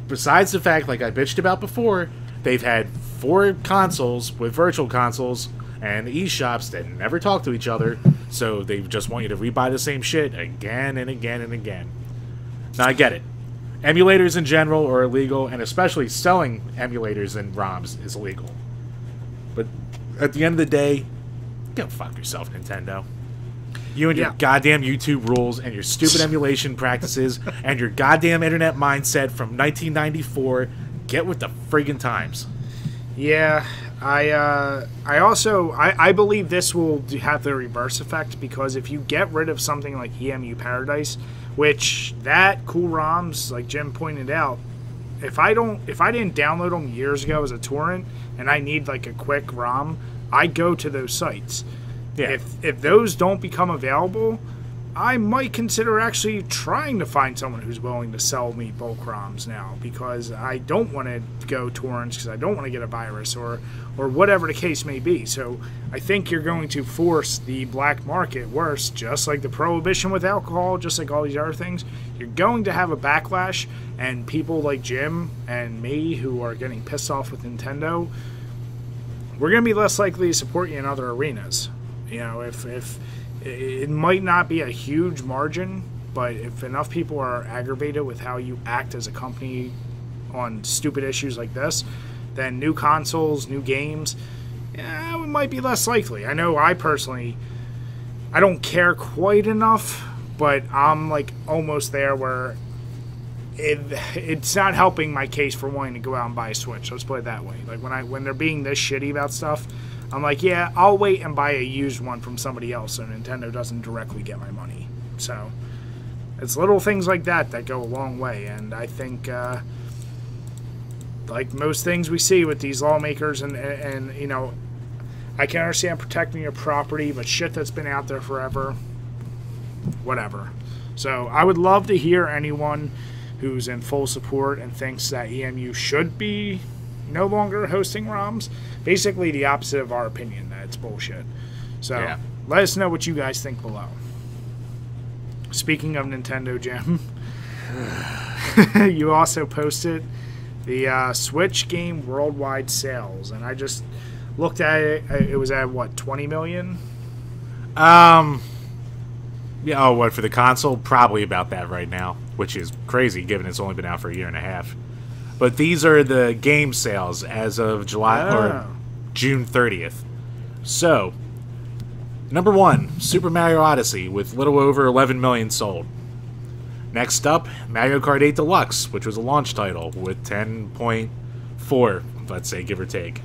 besides the fact, like I bitched about before, they've had 4 consoles with virtual consoles and eShops that never talk to each other, so they just want you to rebuy the same shit again and again and again. Now, I get it. Emulators in general are illegal, and especially selling emulators and ROMs is illegal. But at the end of the day, go fuck yourself, Nintendo. You and your goddamn YouTube rules and your stupid emulation practices and your goddamn internet mindset from 1994, get with the friggin' times. Yeah, I believe this will have the reverse effect, because if you get rid of something like EMU Paradise, which that cool ROMs, like Jim pointed out, if I didn't download them years ago as a torrent and I need like a quick ROM, I go to those sites. Yeah. If those don't become available, I might consider actually trying to find someone who's willing to sell me bulk ROMs now, because I don't want to go torrents, because I don't want to get a virus or whatever the case may be. So I think you're going to force the black market worse, just like the prohibition with alcohol, just like all these other things. You're going to have a backlash, and people like Jim and me who are getting pissed off with Nintendo, we're going to be less likely to support you in other arenas. You know, if it might not be a huge margin, but if enough people are aggravated with how you act as a company on stupid issues like this, then new consoles, new games, yeah, it might be less likely. I know I don't care quite enough, but I'm like almost there where it's not helping my case for wanting to go out and buy a Switch. Let's put it that way. Like when they're being this shitty about stuff, I'm like, yeah, I'll wait and buy a used one from somebody else so Nintendo doesn't directly get my money. So it's little things like that that go a long way. And I think, like most things we see with these lawmakers, and you know, I can understand protecting your property, but shit that's been out there forever, whatever. So I would love to hear anyone who's in full support and thinks that EMU should be no longer hosting ROMs. Basically the opposite of our opinion, that it's bullshit. So yeah. Let us know what you guys think below. Speaking of Nintendo, Jim, you also posted the Switch game worldwide sales, and I just looked at it. It was at what, 20 million? Yeah. Oh, what, for the console? Probably about that right now, which is crazy given it's only been out for a year and a half. But these are the game sales as of June 30th. So, number 1, Super Mario Odyssey with little over 11 million sold. Next up, Mario Kart 8 Deluxe, which was a launch title with 10.4, let's say, give or take.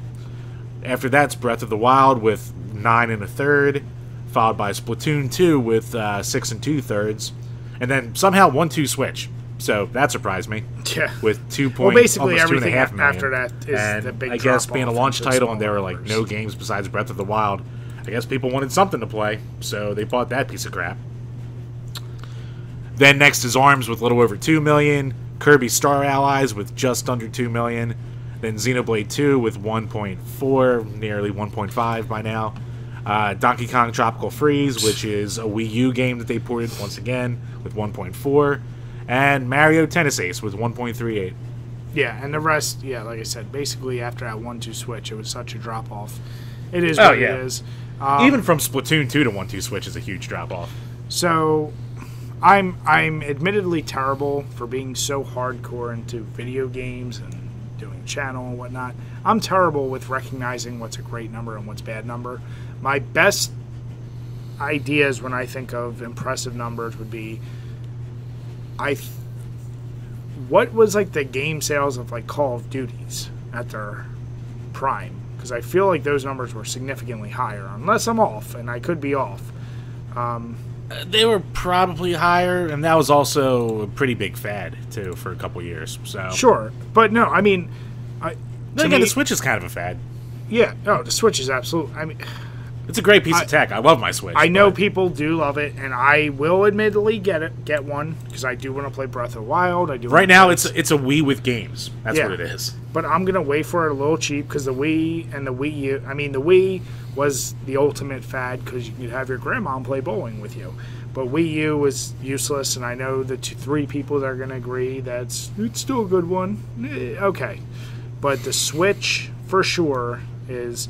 After that's Breath of the Wild with 9 1/3, followed by Splatoon 2 with 6 2/3, and then somehow 1-2 Switch. So that surprised me. Yeah. With 2 well, basically almost everything 2.5 million. after that is and the big I guess drop being a off launch into title and there were smaller like no games besides Breath of the Wild, I guess people wanted something to play, so they bought that piece of crap. Then next is ARMS with a little over 2 million, Kirby Star Allies with just under 2 million, then Xenoblade 2 with 1.4, nearly 1.5 by now. Donkey Kong Tropical Freeze, which is a Wii U game that they ported once again, with 1.4. And Mario Tennis Ace with 1.38. Yeah, and the rest, yeah, like I said, basically after that 1-2 Switch, it was such a drop-off. It is what it is. Even from Splatoon 2 to 1-2 Switch is a huge drop-off. So, I'm admittedly terrible for being so hardcore into video games and doing channel and whatnot. I'm terrible with recognizing what's a great number and what's a bad number. My best ideas when I think of impressive numbers would be, what was like the game sales of like Call of Duties at their prime? Because I feel like those numbers were significantly higher, unless I'm off, and I could be off. They were probably higher, and that was also a pretty big fad too for a couple years. So sure, but no, I mean, the Switch is kind of a fad. Yeah, no, the Switch is absolutely. I mean, it's a great piece of tech. I love my Switch. I know people do love it, and I will admittedly get one because I do want to play Breath of the Wild. I do. Right now, it's a Wii with games. That's what it is. But I'm gonna wait for it a little cheap because the Wii and the Wii U. I mean, the Wii was the ultimate fad because you could have your grandma play bowling with you. But Wii U was useless, and I know the 3 people that are gonna agree that it's still a good one. Okay, but the Switch for sure is.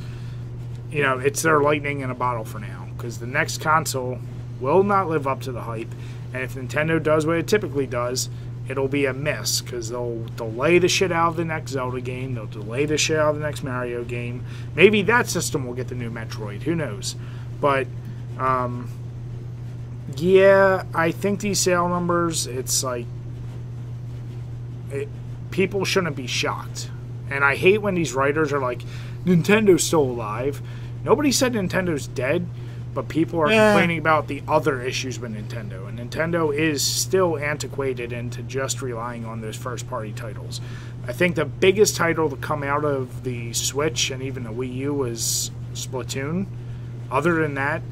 You know, it's their lightning in a bottle for now, because the next console will not live up to the hype, and if Nintendo does what it typically does, it'll be a miss, because they'll delay the shit out of the next Zelda game, they'll delay the shit out of the next Mario game. Maybe that system will get the new Metroid, who knows? But, yeah, I think these sale numbers, it's like, people shouldn't be shocked. And I hate when these writers are like, Nintendo's still alive. Nobody said Nintendo's dead, but people are complaining about the other issues with Nintendo. And Nintendo is still antiquated into just relying on those first-party titles. I think the biggest title to come out of the Switch and even the Wii U was Splatoon. Other than that,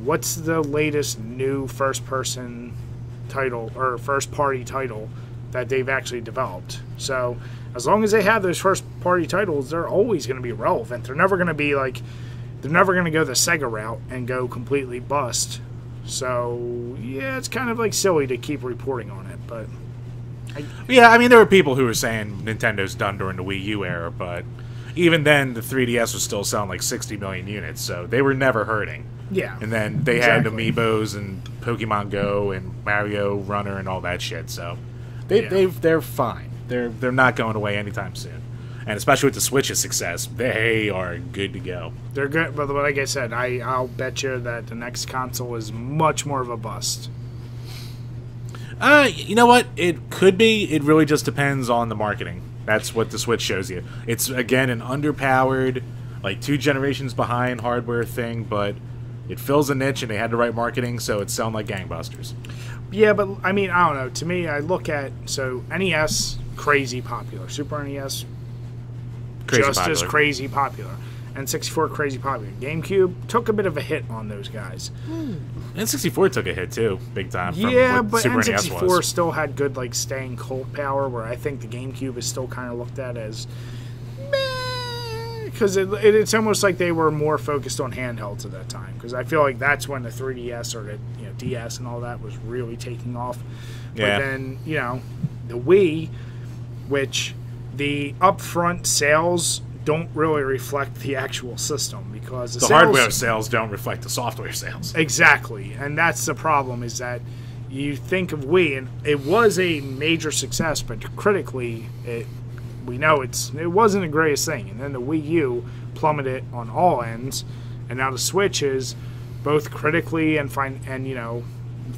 what's the latest new first-person title or first-party title that they've actually developed? So as long as they have those first-party titles, they're always going to be relevant. They're never going to be like... They're never going to go the Sega route and go completely bust. So, yeah, it's kind of like silly to keep reporting on it, but... Yeah, I mean, there were people who were saying Nintendo's done during the Wii U era, but even then, the 3DS was still selling like 60 million units, so they were never hurting. Yeah. And then they had Amiibos and Pokemon Go and Mario Runner and all that shit, so they're fine. They're not going away anytime soon. And especially with the Switch's success, they are good to go. They're good, but like I said, I'll bet you that the next console is much more of a bust. You know what? It could be. It really just depends on the marketing. That's what the Switch shows you. It's, again, an underpowered, like 2 generations behind hardware thing, but it fills a niche and they had the right marketing, so it's selling like gangbusters. Yeah, but, I mean, I don't know. To me, I look at, so NES, crazy popular. Super NES, as crazy popular. And 64, crazy popular. GameCube took a bit of a hit on those guys. N64 took a hit too, big time. Yeah, but N64 still had good like staying cult power, where I think the GameCube is still kind of looked at as because it's almost like they were more focused on handhelds at that time. Because I feel like that's when the 3DS or the DS and all that was really taking off. Yeah. But then the Wii, which the upfront sales don't really reflect the actual system, because the hardware sales don't reflect the software sales. Exactly, and that's the problem, is that you think of Wii, and it was a major success, but critically, we know it wasn't the greatest thing. And then the Wii U plummeted on all ends, and now the Switch is both critically and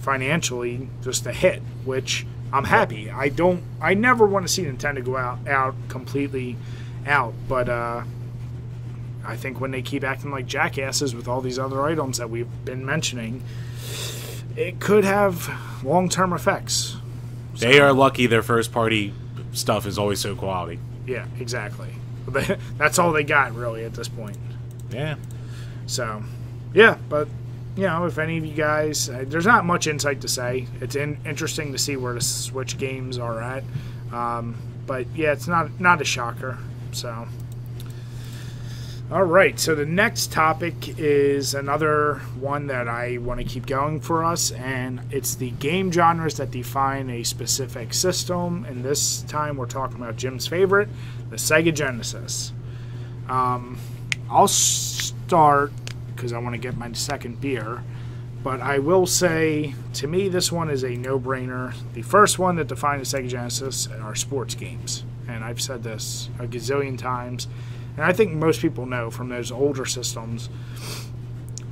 financially just a hit, which I'm happy. I never want to see Nintendo go out completely out, but I think when they keep acting like jackasses with all these other items that we've been mentioning, it could have long-term effects. They are lucky their first-party stuff is always so quality. Yeah, exactly. That's all they got, really, at this point. Yeah. So, yeah, but, if any of you guys... there's not much insight to say. It's interesting to see where the Switch games are at. But, yeah, it's not a shocker. So, all right. So the next topic is another one that I want to keep going for us, and it's the game genres that define a specific system. And this time we're talking about Jim's favorite, the Sega Genesis. I'll start because I want to get my second beer, but I will say, to me, this one is a no-brainer. The first one that defined the Sega Genesis are sports games. And I've said this a gazillion times, and I think most people know from those older systems.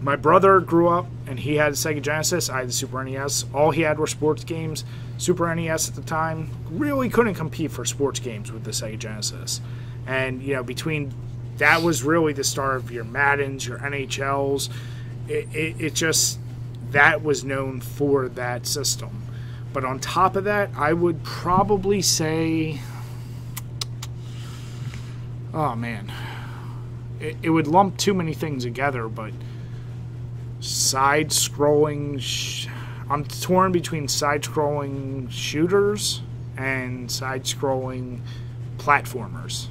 My brother grew up, and he had a Sega Genesis. I had the Super NES. All he had were sports games. Super NES at the time really couldn't compete for sports games with the Sega Genesis. And, between that was really the start of your Maddens, your NHLs. It just, that was known for that system. But on top of that, I would probably say... Oh, man. It would lump too many things together, but side-scrolling... I'm torn between side-scrolling shooters and side-scrolling platformers.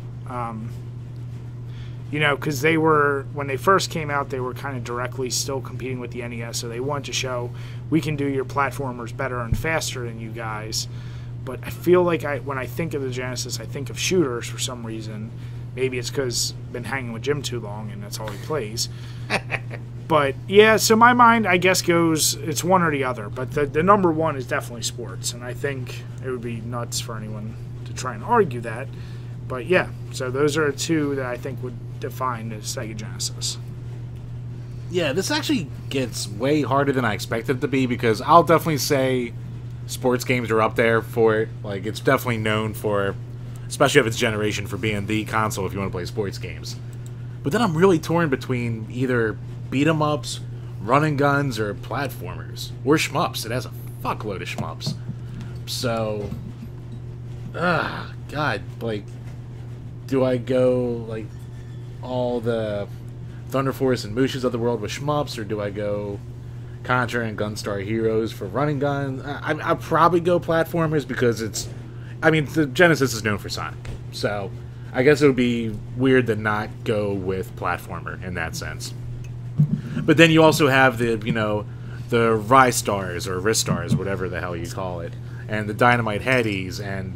Because they were... When they first came out, they were kind of directly still competing with the NES, so they wanted to show, we can do your platformers better and faster than you guys. But I feel like when I think of the Genesis, I think of shooters for some reason. Maybe it's because I've been hanging with Jim too long and that's all he plays. But, yeah, so my mind, I guess, goes, it's one or the other. But the number one is definitely sports. And I think it would be nuts for anyone to try and argue that. But, yeah, so those are two that I think would define the Sega Genesis. Yeah, this actually gets way harder than I expected it to be, because I'll definitely say sports games are up there for it. Like, it's definitely known for... especially of its generation, for being the console if you want to play sports games. But then I'm really torn between either beat-em-ups, run-and-guns, or platformers. Or shmups. It has a fuckload of shmups. So, God, like, do I go, like, all the Thunder Force and Mooshes of the world with shmups, or do I go Contra and Gunstar Heroes for running guns? I'll probably go platformers because it's... I mean, the Genesis is known for Sonic, so I guess it would be weird to not go with platformer in that sense. But then you also have the, you know, the Rystars or Ristars, whatever the hell you call it, and the Dynamite Headies, and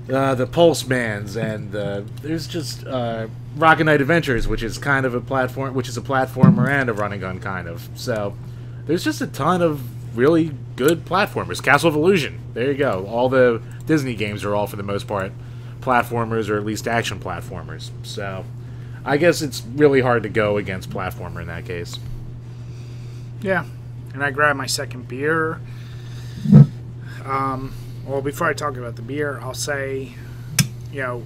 the Pulse Mans, and there's just Rocket Knight Adventures, which is kind of a platformer and a run and gun kind of. So there's just a ton of really good platformers. Castle of Illusion, there you go. All the Disney games are all, for the most part, platformers, or at least action platformers. So I guess it's really hard to go against platformer in that case. Yeah, and I grabbed my second beer. Well, before I talk about the beer, I'll say, you know,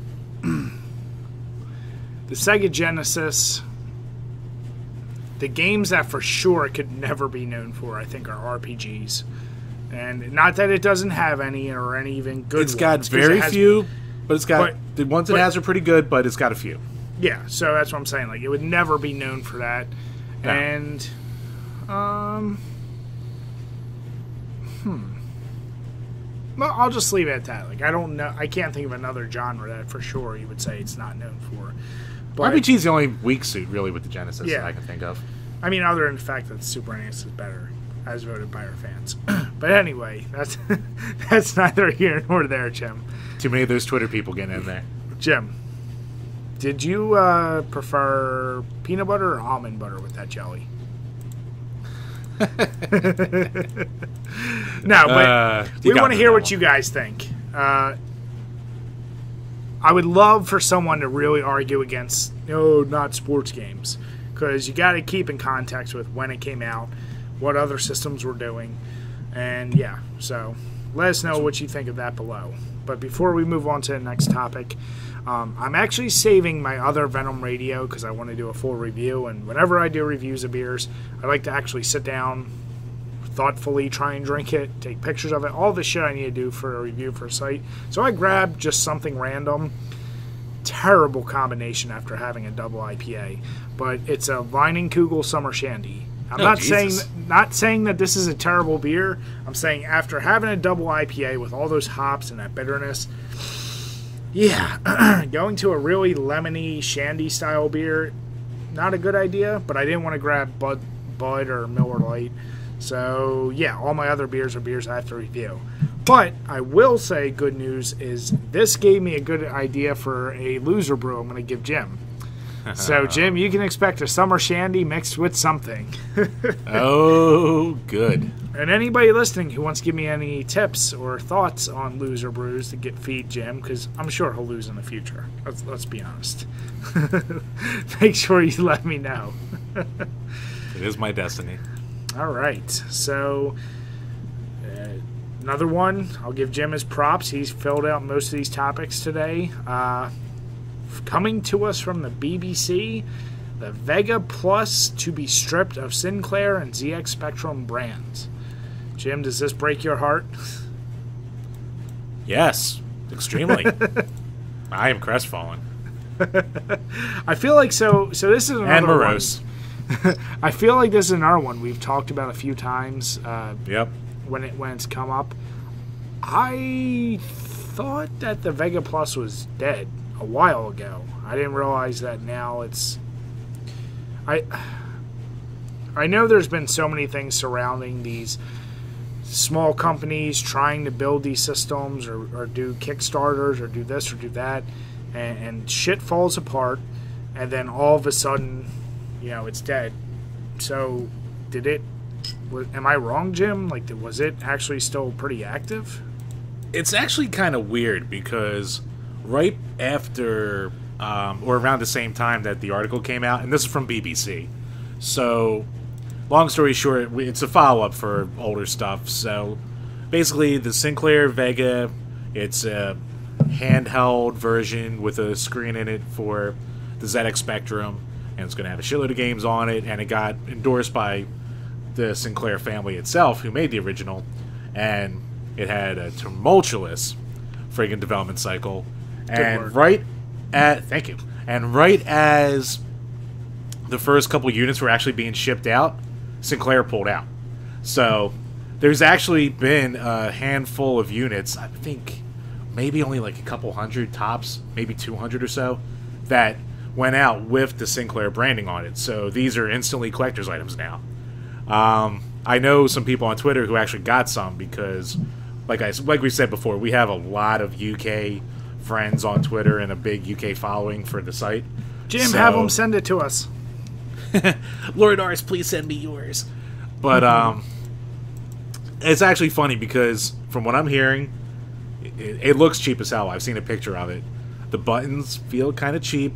the Sega Genesis, the games that for sure it could never be known for, I think, are RPGs. And not that it doesn't have any, or any even good ones. It's got very few, but it's got... the ones it has are pretty good, but it's got a few. Yeah, so that's what I'm saying. Like, it would never be known for that. No. And, well, I'll just leave it at that. Like, I don't know. I can't think of another genre that for sure you would say it's not known for. But RPG is the only weak suit, really, with the Genesis that I can think of. I mean, other than the fact that Super NES is better, as voted by our fans. But anyway, that's neither here nor there, Jim. Too many of those Twitter people getting in there. Jim, did you prefer peanut butter or almond butter with that jelly? No, but we want to hear what you guys think. I would love for someone to really argue against, no, not sports games, because you got to keep in context with when it came out, what other systems were doing, and yeah, so let us know what you think of that below. But before we move on to the next topic, I'm actually saving my other Venom Radio because I want to do a full review, and whenever I do reviews of beers, I like to actually sit down, thoughtfully try and drink it, take pictures of it, all the shit I need to do for a review for a site. So I grabbed just something random. Terrible combination after having a double IPA, but it's a Weinenkugel Summer Shandy. I'm not saying that this is a terrible beer. I'm saying after having a double IPA with all those hops and that bitterness, yeah, going to a really lemony shandy style beer, not a good idea. But I didn't want to grab Bud or Miller Lite. So, yeah, all my other beers are beers I have to review. But I will say good news is this gave me a good idea for a loser brew I'm going to give Jim. So, Jim, you can expect a summer shandy mixed with something. Oh, good. And anybody listening who wants to give me any tips or thoughts on loser brews to feed Jim, because I'm sure he'll lose in the future. Let's be honest. Make sure you let me know. It is my destiny. All right, so another one. I'll give Jim his props. He's filled out most of these topics today. Coming to us from the BBC, the Vega Plus to be stripped of Sinclair and ZX Spectrum brands. Jim, does this break your heart? Yes, extremely. I am crestfallen. I feel like so. This is another and morose. I feel like this is another one we've talked about a few times. Yep. When it's come up, I thought that the Vega Plus was dead a while ago. I didn't realize that now it's... I know there's been so many things surrounding these small companies trying to build these systems or do Kickstarters or do this or do that, and shit falls apart, and then all of a sudden, you know, it's dead. So, am I wrong, Jim? Like, was it actually still pretty active? It's actually kind of weird because right after, or around the same time that the article came out, and this is from BBC. So, long story short, it's a follow-up for older stuff. So, basically, the Sinclair Vega, it's a handheld version with a screen in it for the ZX Spectrum, and it's going to have a shitload of games on it, and it got endorsed by the Sinclair family itself, who made the original, and it had a tumultuous friggin' development cycle. And right as the first couple units were actually being shipped out, Sinclair pulled out. So there's actually been a handful of units, I think maybe only like a couple hundred tops, maybe 200 or so, that went out with the Sinclair branding on it. So these are instantly collector's items now. I know some people on Twitter who actually got some because, like we said before, we have a lot of UK friends on Twitter and a big UK following for the site. Jim, have them send it to us. Lord Ars, please send me yours. But it's actually funny because from what I'm hearing, it looks cheap as hell. I've seen a picture of it. The buttons feel kind of cheap.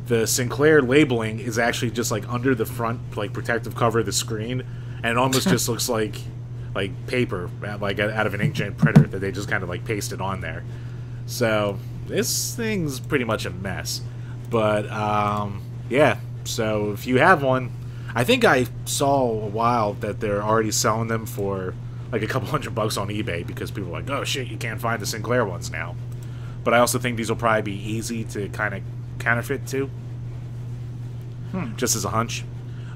The Sinclair labeling is actually just like under the front, like protective cover of the screen, and it almost just looks like paper, like out of an inkjet printer that they just kind of like pasted on there. So this thing's pretty much a mess. But yeah. So if you have one, I think I saw a while that they're already selling them for like a couple $100 on eBay because people are like, oh shit, you can't find the Sinclair ones now. But I also think these will probably be easy to kind of counterfeit too. Just as a hunch.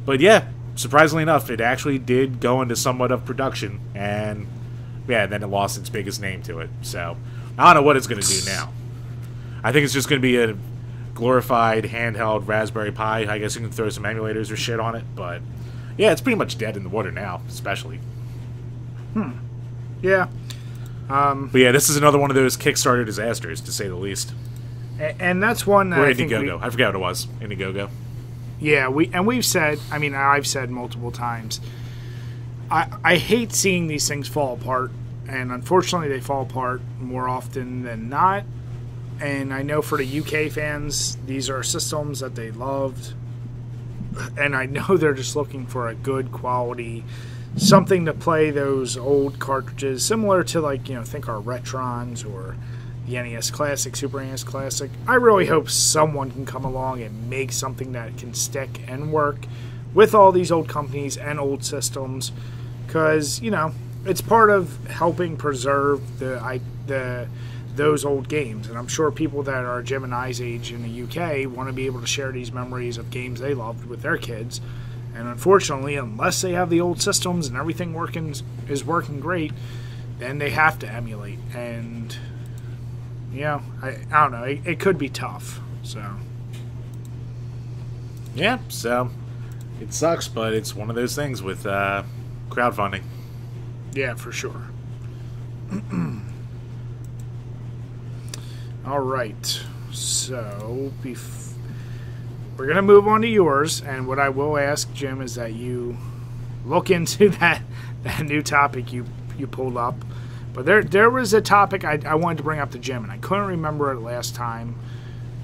But yeah, surprisingly enough, it actually did go into somewhat of production, and yeah, then it lost its biggest name to it. So I don't know what it's going to do now. I think it's just going to be a glorified handheld Raspberry Pi. I guess you can throw some emulators or shit on it, but yeah, it's pretty much dead in the water now, especially. Yeah. But yeah, this is another one of those Kickstarter disasters, to say the least. And that's one that I think Indiegogo. I forgot what it was. Indiegogo. Yeah, we've said, I mean, I've said multiple times, I hate seeing these things fall apart, and unfortunately they fall apart more often than not. And I know for the UK fans, these are systems that they loved, and I know they're just looking for a good quality, something to play those old cartridges, similar to, like, you know, think our Retrons or the NES Classic, Super NES Classic. I really hope someone can come along and make something that can stick and work with all these old companies and old systems, because, you know, it's part of helping preserve those old games. And I'm sure people that are Jim and I's age in the UK want to be able to share these memories of games they loved with their kids. And unfortunately, unless they have the old systems and everything is working great, then they have to emulate. And, you know, I don't know. It could be tough. So yeah, so it sucks, but it's one of those things with crowdfunding. Yeah, for sure. All right, so we're going to move on to yours, and what I will ask, Jim, is that you look into that new topic you pulled up. But there was a topic I wanted to bring up to Jim, and I couldn't remember it last time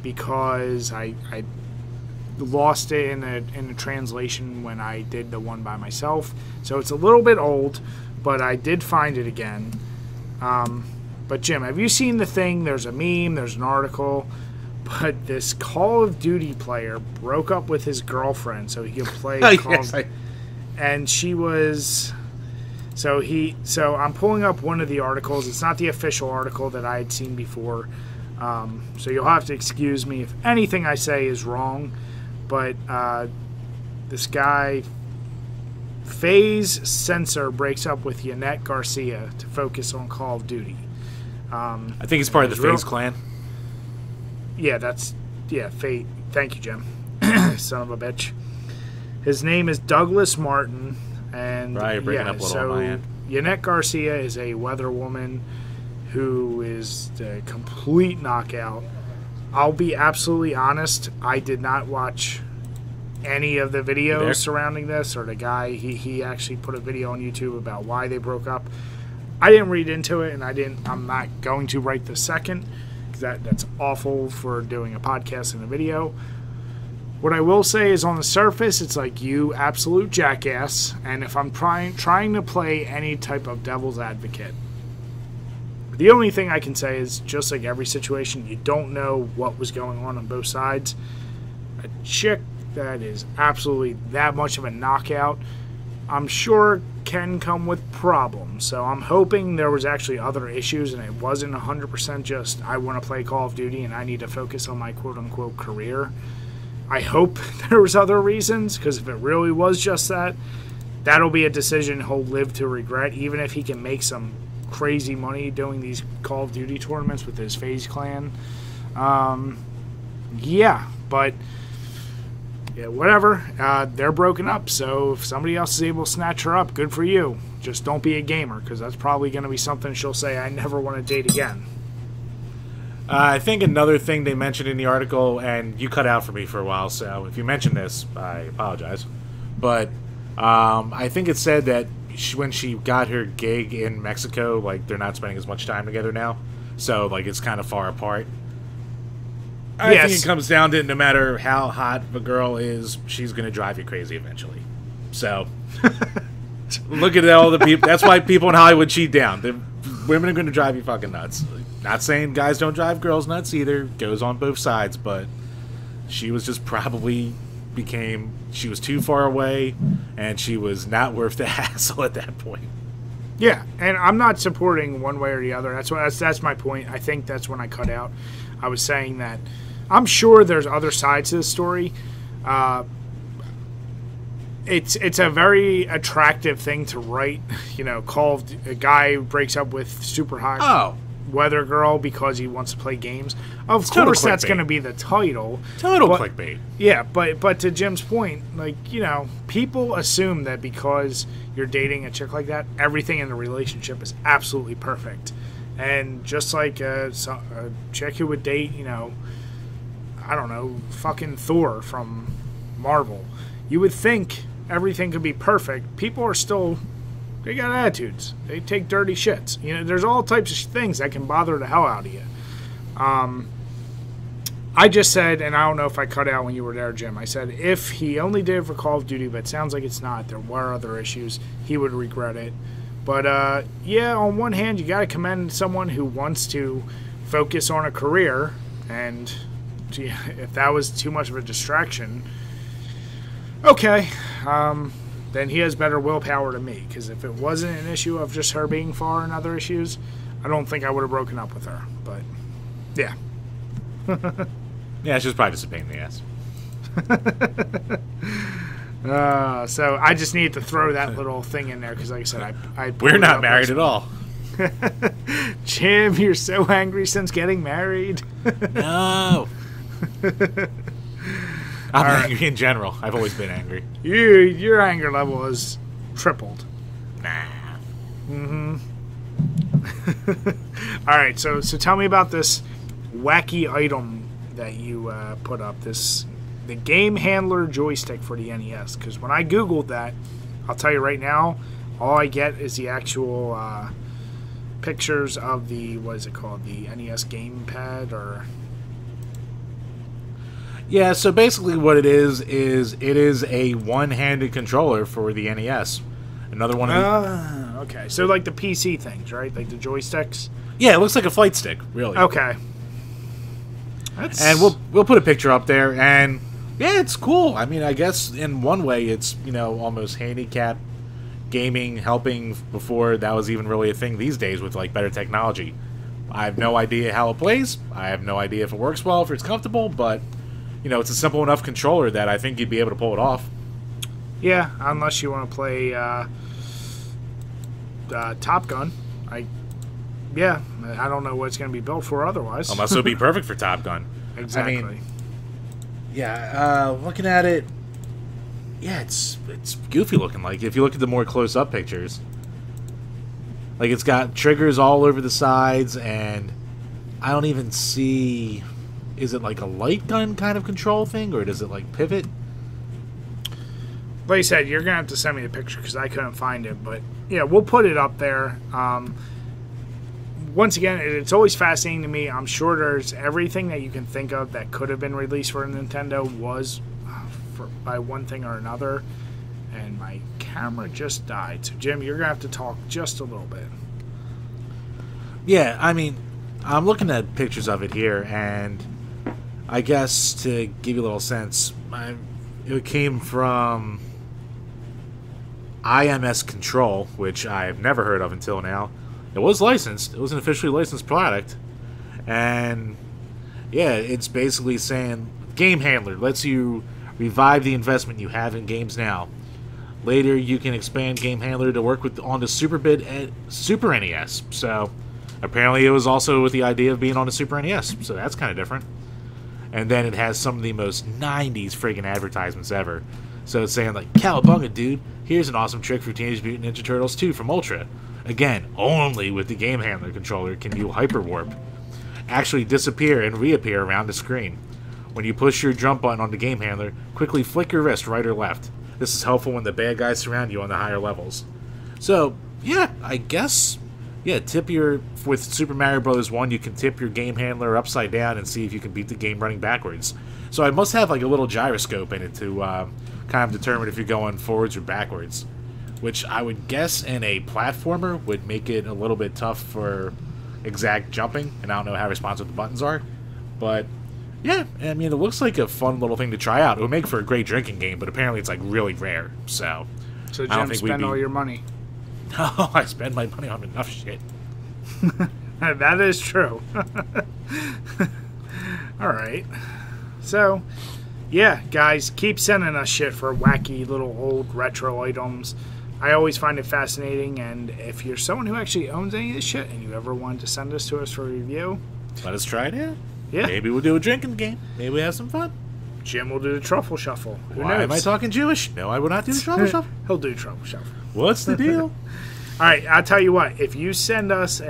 because I lost it in the translation when I did the one by myself. So it's a little bit old, but I did find it again. But Jim, have you seen the thing? There's a meme, there's an article, but this Call of Duty player broke up with his girlfriend so he could play and she was... So I'm pulling up one of the articles. It's not the official article that I had seen before. So you'll have to excuse me if anything I say is wrong. But this guy, FaZe Censor, breaks up with Yannette Garcia to focus on Call of Duty. I think he's part of the FaZe clan. Yeah, FaZe. Thank you, Jim. Son of a bitch. His name is Douglas Martin. And right, breaking up a little on my end. Yannette Garcia is a weather woman who is the complete knockout. I'll be absolutely honest, I did not watch any of the videos surrounding this, or the guy, he actually put a video on YouTube about why they broke up. I didn't read into it, and I'm not going to right this second, because that's awful for doing a podcast and a video. What I will say is, on the surface, it's like, you absolute jackass, and if I'm trying to play any type of devil's advocate, The only thing I can say is, just like every situation, you don't know what was going on both sides. A chick that is absolutely that much of a knockout, I'm sure can come with problems. So I'm hoping there was actually other issues and it wasn't 100% just I want to play Call of Duty and I need to focus on my quote-unquote career. I hope there was other reasons, because if it really was just that, that'll be a decision he'll live to regret, even if he can make some crazy money doing these Call of Duty tournaments with his FaZe clan. Yeah, but yeah, whatever. They're broken up, so if somebody else is able to snatch her up, good for you. Just don't be a gamer, because that's probably going to be something she'll say, I never want to date again. I think another thing they mentioned in the article, and you cut out for me for a while, so if you mentioned this, I apologize. But I think it said that when she got her gig in Mexico, like, they're not spending as much time together now. So, like, it's kind of far apart. I think it comes down to no matter how hot the girl is, she's going to drive you crazy eventually. So, look at all the people. That's why people in Hollywood cheat down. The women are going to drive you fucking nuts. Not saying guys don't drive girls nuts either. Goes on both sides, but she was just probably she was too far away, and she was not worth the hassle at that point. Yeah, and I'm not supporting one way or the other. That's my point. I think that's when I cut out. I was saying that I'm sure there's other sides to the story. It's a very attractive thing to write. You know, a guy breaks up with super hot weather girl because he wants to play games. Of course, that's going to be the title. Total clickbait. Yeah, but to Jim's point, like, you know, people assume that because you're dating a chick like that, everything in the relationship is absolutely perfect. And just like a chick who would date, you know, I don't know, fucking Thor from Marvel, you would think everything could be perfect. People are still, they got attitudes. They take dirty shits. You know, there's all types of things that can bother the hell out of you. I just said, and I don't know if I cut out when you were there, Jim, I said if he only did it for Call of Duty, but it sounds like it's not, there were other issues, he would regret it. But, yeah, on one hand, you got to commend someone who wants to focus on a career, and gee, if that was too much of a distraction, okay, then he has better willpower than me, because if it wasn't an issue of just her being far and other issues, I don't think I would have broken up with her. But, yeah. Yeah, she was probably just a pain in the ass. So I just needed to throw that little thing in there because, like I said, we're not married at all. Jim, you're so angry since getting married. No. I'm angry in general. I've always been angry. Your anger level has tripled. Nah. Mm-hmm. All right, so tell me about this wacky item that you put up, the game handler joystick for the NES, because when I googled that, I'll tell you right now, all I get is the actual pictures of the, what is it called, the NES gamepad, or... Yeah, so basically what it is it is a one-handed controller for the NES. Another one of the... okay, so like the PC things, right? Like the joysticks? Yeah, it looks like a flight stick, really. Okay. And we'll put a picture up there, and yeah, it's cool. I mean, I guess in one way it's, you know, almost handicap gaming, helping before that was even really a thing these days with like better technology. I have no idea how it plays. I have no idea if it works well, if it's comfortable, but you know, it's a simple enough controller that I think you'd be able to pull it off. Yeah, unless you want to play Top Gun. Yeah, I don't know what it's going to be built for otherwise. Unless it would be perfect for Top Gun. Exactly. I mean, yeah, looking at it, yeah, it's goofy looking. Like, if you look at the more close-up pictures, like, it's got triggers all over the sides, and I don't even see... Is it like a light gun kind of control thing, or does it, like, pivot? Like I said, you're going to have to send me the picture, because I couldn't find it, but, yeah, we'll put it up there. Once again, it's always fascinating to me. I'm sure there's everything that you can think of that could have been released for Nintendo was by one thing or another. And my camera just died. So, Jim, you're going to have to talk just a little bit. Yeah, I mean, I'm looking at pictures of it here, and I guess to give you a little sense, it came from IMS Control, which I've never heard of until now. It was licensed. It was an officially licensed product. And, yeah, it's basically saying, Game Handler lets you revive the investment you have in games now. Later, you can expand Game Handler to work with on the Super NES. So, apparently it was also with the idea of being on the Super NES. So that's kind of different. And then it has some of the most 90s friggin' advertisements ever. So it's saying, like, Cowabunga, dude, here's an awesome trick for Teenage Mutant Ninja Turtles 2 from Ultra. Again, only with the Game Handler controller can you hyperwarp. Actually disappear and reappear around the screen. When you push your jump button on the Game Handler, quickly flick your wrist right or left. This is helpful when the bad guys surround you on the higher levels. So, yeah, I guess, yeah, with Super Mario Bros. 1, you can tip your Game Handler upside down and see if you can beat the game running backwards. So it must have like a little gyroscope in it to kind of determine if you're going forwards or backwards. Which I would guess in a platformer would make it a little bit tough for exact jumping, and I don't know how responsive the buttons are. But, yeah, I mean, it looks like a fun little thing to try out. It would make for a great drinking game, but apparently it's like really rare. So Jim, spend all your money. No, I spend my money on enough shit. That is true. Alright. So, yeah, guys, keep sending us shit for wacky little old retro items. I always find it fascinating, and if you're someone who actually owns any of this shit and you ever wanted to send this to us for a review, let us try it out. Yeah. Maybe we'll do a drinking game. Maybe we'll have some fun. Jim will do the truffle shuffle. Who Why knows? am I talking Jewish? No, I will not do the truffle shuffle. He'll do truffle shuffle. What's the deal? All right, I'll tell you what. If you send us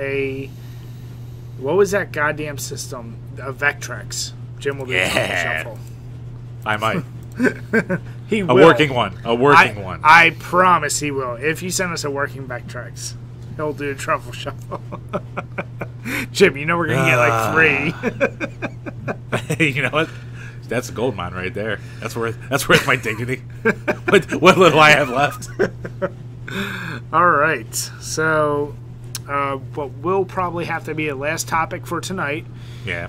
what was that goddamn system? A Vectrex. Jim will do the truffle shuffle. I might. He will. A working one. I promise he will. If you send us a working Vectrex, he'll do a truffle shuffle. Jim, you know we're going to get like 3. You know what? That's a gold mine right there. That's worth my dignity. What little I have left. All right. So, what will probably have to be a last topic for tonight. Yeah.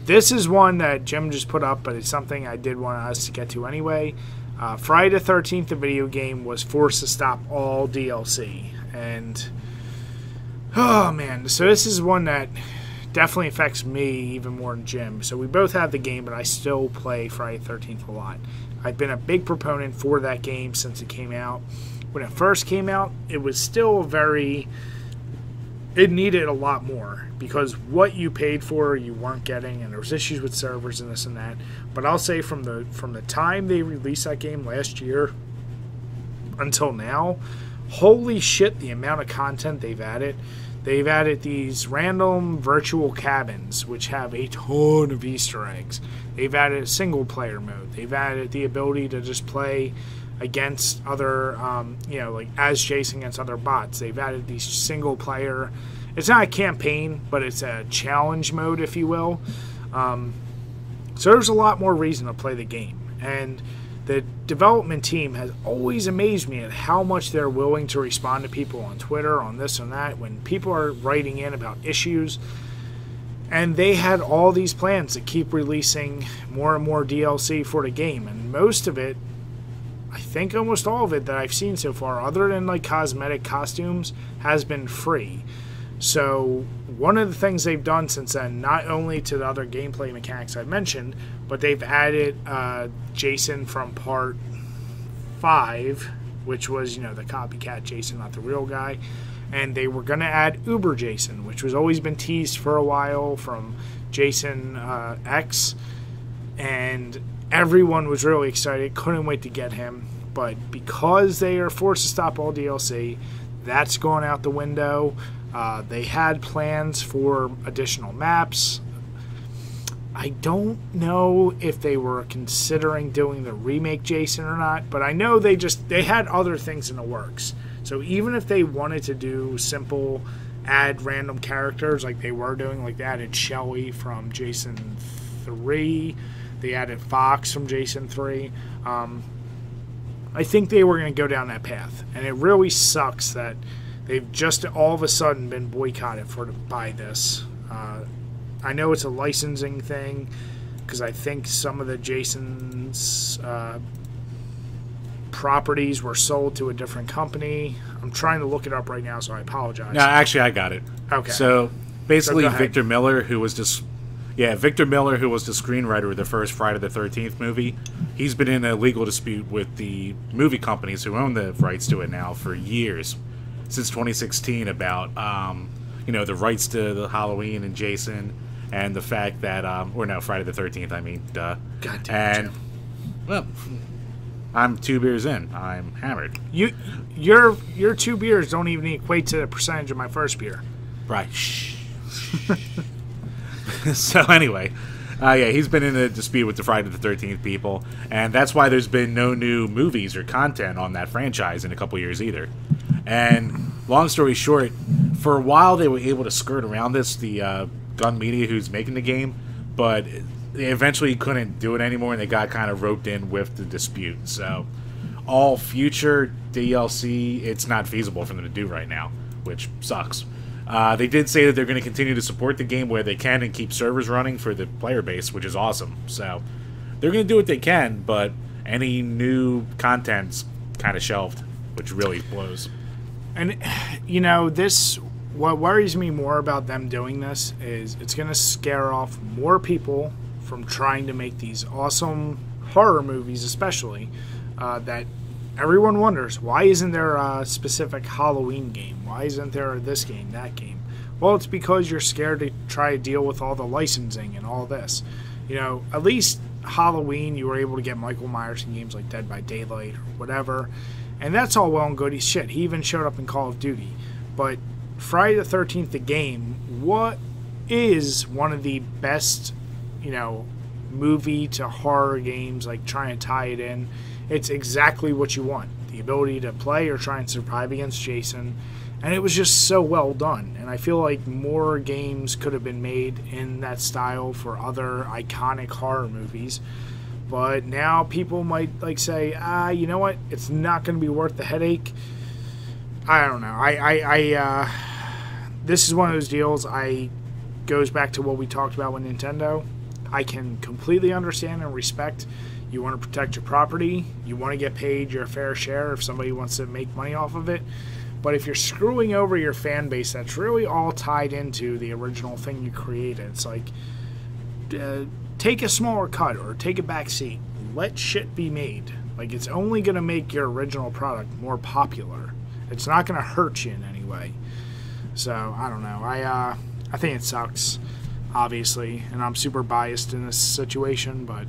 This is one that Jim just put up, but it's something I did want us to get to anyway. Friday the 13th, the video game, was forced to stop all DLC. And, oh man, so this is one that definitely affects me even more than Jim. So we both have the game, but I still play Friday the 13th a lot. I've been a big proponent for that game since it came out. When it first came out, it was still it needed a lot more, because what you paid for you weren't getting, and there was issues with servers and this and that. But I'll say from the time they released that game last year until now, holy shit, the amount of content they've added. They've added these random virtual cabins which have a ton of Easter eggs. They've added a single player mode. They've added the ability to just play against other, like as Jason against other bots. They've added these single player. It's not a campaign, but it's a challenge mode, if you will. So there's a lot more reason to play the game. And the development team has always amazed me at how much they're willing to respond to people on Twitter, on this and that, when people are writing in about issues. And they had all these plans to keep releasing more and more DLC for the game. And most of it, I think almost all of it that I've seen so far, other than like cosmetic costumes, has been free. So one of the things they've done since then, not only to the other gameplay mechanics I've mentioned, but they've added Jason from part 5, which was, the copycat Jason, not the real guy. And they were going to add Uber Jason, which was always been teased for a while from Jason X. And everyone was really excited, couldn't wait to get him. But because they are forced to stop all DLC, that's gone out the window. They had plans for additional maps. I don't know if they were considering doing the remake Jason or not, but I know they had other things in the works. So even if they wanted to do simple add random characters like they were doing, like they added Shelly from Jason 3, they added Fox from Jason 3, I think they were going to go down that path. And it really sucks that they've just all of a sudden been boycotted by this. I know it's a licensing thing because I think some of the Jason's properties were sold to a different company. I'm trying to look it up right now, so I apologize. No, actually, I got it. Okay. So basically, So Victor Miller, who was the screenwriter of the first Friday the 13th movie, he's been in a legal dispute with the movie companies who own the rights to it now for years, since 2016, about the rights to the Halloween and Jason, and the fact that Friday the 13th. I mean, God damn and well, I'm 2 beers in. I'm hammered. Your 2 beers don't even equate to the percentage of my first beer. Right. Shh. So anyway, he's been in a dispute with the Friday the 13th people, and that's why there's been no new movies or content on that franchise in a couple years either. And long story short, for a while they were able to skirt around this, the Gun Media who's making the game, but they eventually couldn't do it anymore, and they got kind of roped in with the dispute. So all future DLC, it's not feasible for them to do right now, which sucks. They did say that they're going to continue to support the game where they can and keep servers running for the player base, which is awesome. So they're going to do what they can, but any new content's kind of shelved, which really blows. And, what worries me more about them doing this is it's going to scare off more people from trying to make these awesome horror movies, especially, that everyone wonders, why isn't there a specific Halloween game? Why isn't there this game, that game? Well, it's because you're scared to try to deal with all the licensing and all this. At least Halloween, you were able to get Michael Myers in games like Dead by Daylight or whatever. And that's all well and good. He even showed up in Call of Duty. But Friday the 13th, the game, what is one of the best, movie to horror games, like trying to tie it in? It's exactly what you want. The ability to play or try and survive against Jason. And it was just so well done. And I feel like more games could have been made in that style for other iconic horror movies. But now people might say, you know what? It's not going to be worth the headache. I don't know. This is one of those deals. Goes back to what we talked about with Nintendo. I can completely understand and respect. You want to protect your property. You want to get paid your fair share if somebody wants to make money off of it. But if you're screwing over your fan base, that's really all tied into the original thing you created. It's like, take a smaller cut or take a back seat. Let shit be made. Like, it's only going to make your original product more popular. It's not going to hurt you in any way. So, I don't know. I think it sucks, obviously. And I'm super biased in this situation, but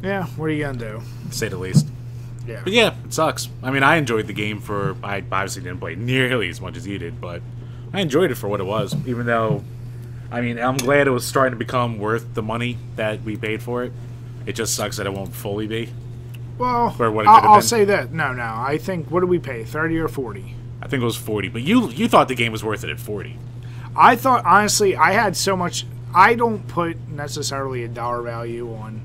yeah, what are you going to do? To say the least. Yeah. But yeah, it sucks. I mean, I enjoyed the game I obviously didn't play nearly as much as you did, but I enjoyed it for what it was, even though, I mean, I'm glad it was starting to become worth the money that we paid for it. It just sucks that it won't fully be. Well, for what it could have been. I'll say that. No. I think, what did we pay, 30 or 40? I think it was 40, but you thought the game was worth it at 40. I thought, honestly, I had so much. I don't put necessarily a dollar value on,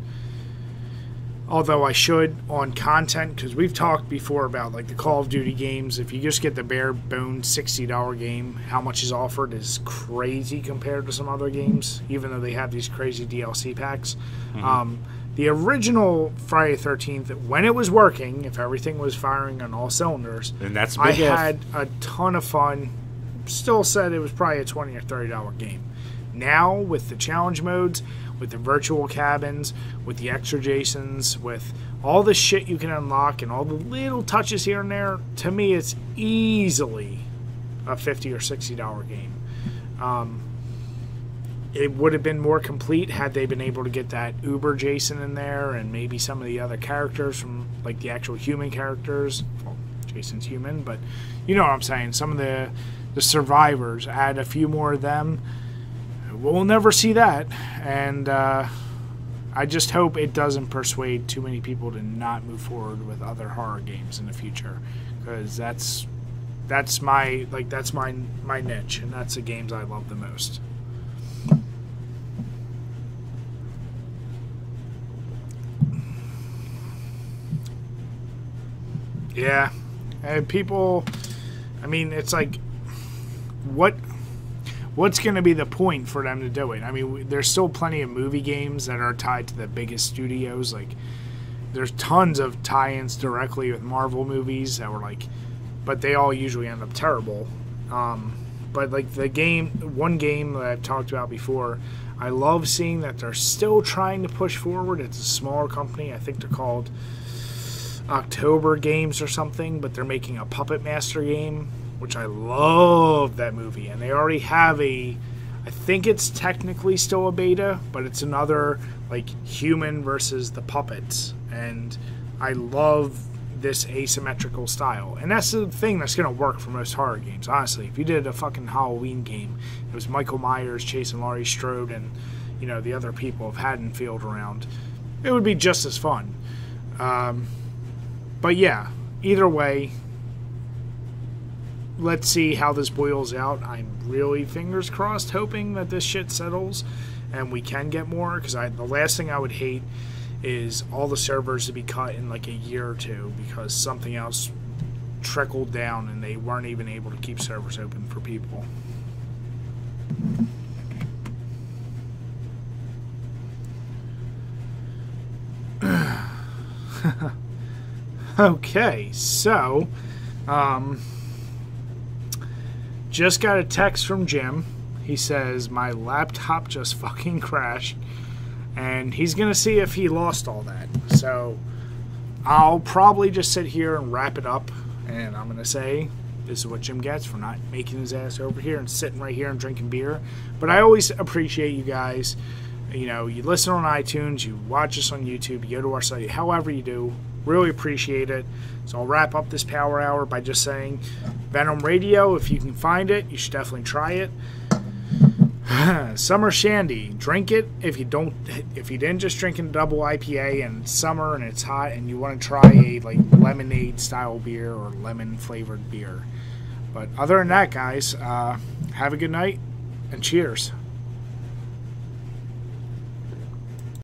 although I should, on content, because we've talked before about like the Call of Duty games. If you just get the bare bones $60 game, how much is offered is crazy compared to some other games, even though they have these crazy DLC packs. Mm-hmm. The original Friday the 13th, when it was working, if everything was firing on all cylinders, and that's I had a ton of fun. Still said it was probably a $20 or $30 game. Now, with the challenge modes, with the virtual cabins, with the extra Jasons, with all the shit you can unlock and all the little touches here and there, to me it's easily a $50 or $60 game. It would have been more complete had they been able to get that Uber Jason in there and maybe some of the other characters from like the actual human characters. Well, Jason's human, but you know what I'm saying. Some of the survivors, add a few more of them. We'll never see that, and I just hope it doesn't persuade too many people to not move forward with other horror games in the future, because that's my niche, and that's the games I love the most. Yeah, and people, I mean, it's like, what's going to be the point for them to do it? I mean, there's still plenty of movie games that are tied to the biggest studios. Like, there's tons of tie-ins directly with Marvel movies that were like, but they all usually end up terrible. But like one game that I've talked about before, I love seeing that they're still trying to push forward. It's a smaller company. I think they're called October Games or something, but they're making a Puppet Master game, which I love that movie. And they already have I think it's technically still a beta, but it's another like human versus the puppets. And I love this asymmetrical style. And that's the thing that's going to work for most horror games, honestly. If you did a fucking Halloween game, it was Michael Myers chasing Laurie Strode and, you know, the other people of Haddonfield around, it would be just as fun. But yeah, either way, let's see how this boils out. I'm really, fingers crossed, hoping that this shit settles and we can get more, because the last thing I would hate is all the servers to be cut in like a year or two because something else trickled down and they weren't even able to keep servers open for people. Okay, so just got a text from Jim. He says my laptop just fucking crashed and he's gonna see if he lost all that. So I'll probably just sit here and wrap it up, and I'm gonna say this is what Jim gets for not making his ass over here and sitting right here and drinking beer. But I always appreciate you guys. You know, you listen on iTunes, you watch us on YouTube, you go to our site, however you do. Really appreciate it. So I'll wrap up this Power Hour by just saying Venom Radio, if you can find it, you should definitely try it. Summer Shandy, drink it. If you didn't just drink a double IPA and summer and it's hot and you want to try a like lemonade style beer or lemon flavored beer. But other than that, guys, have a good night and cheers.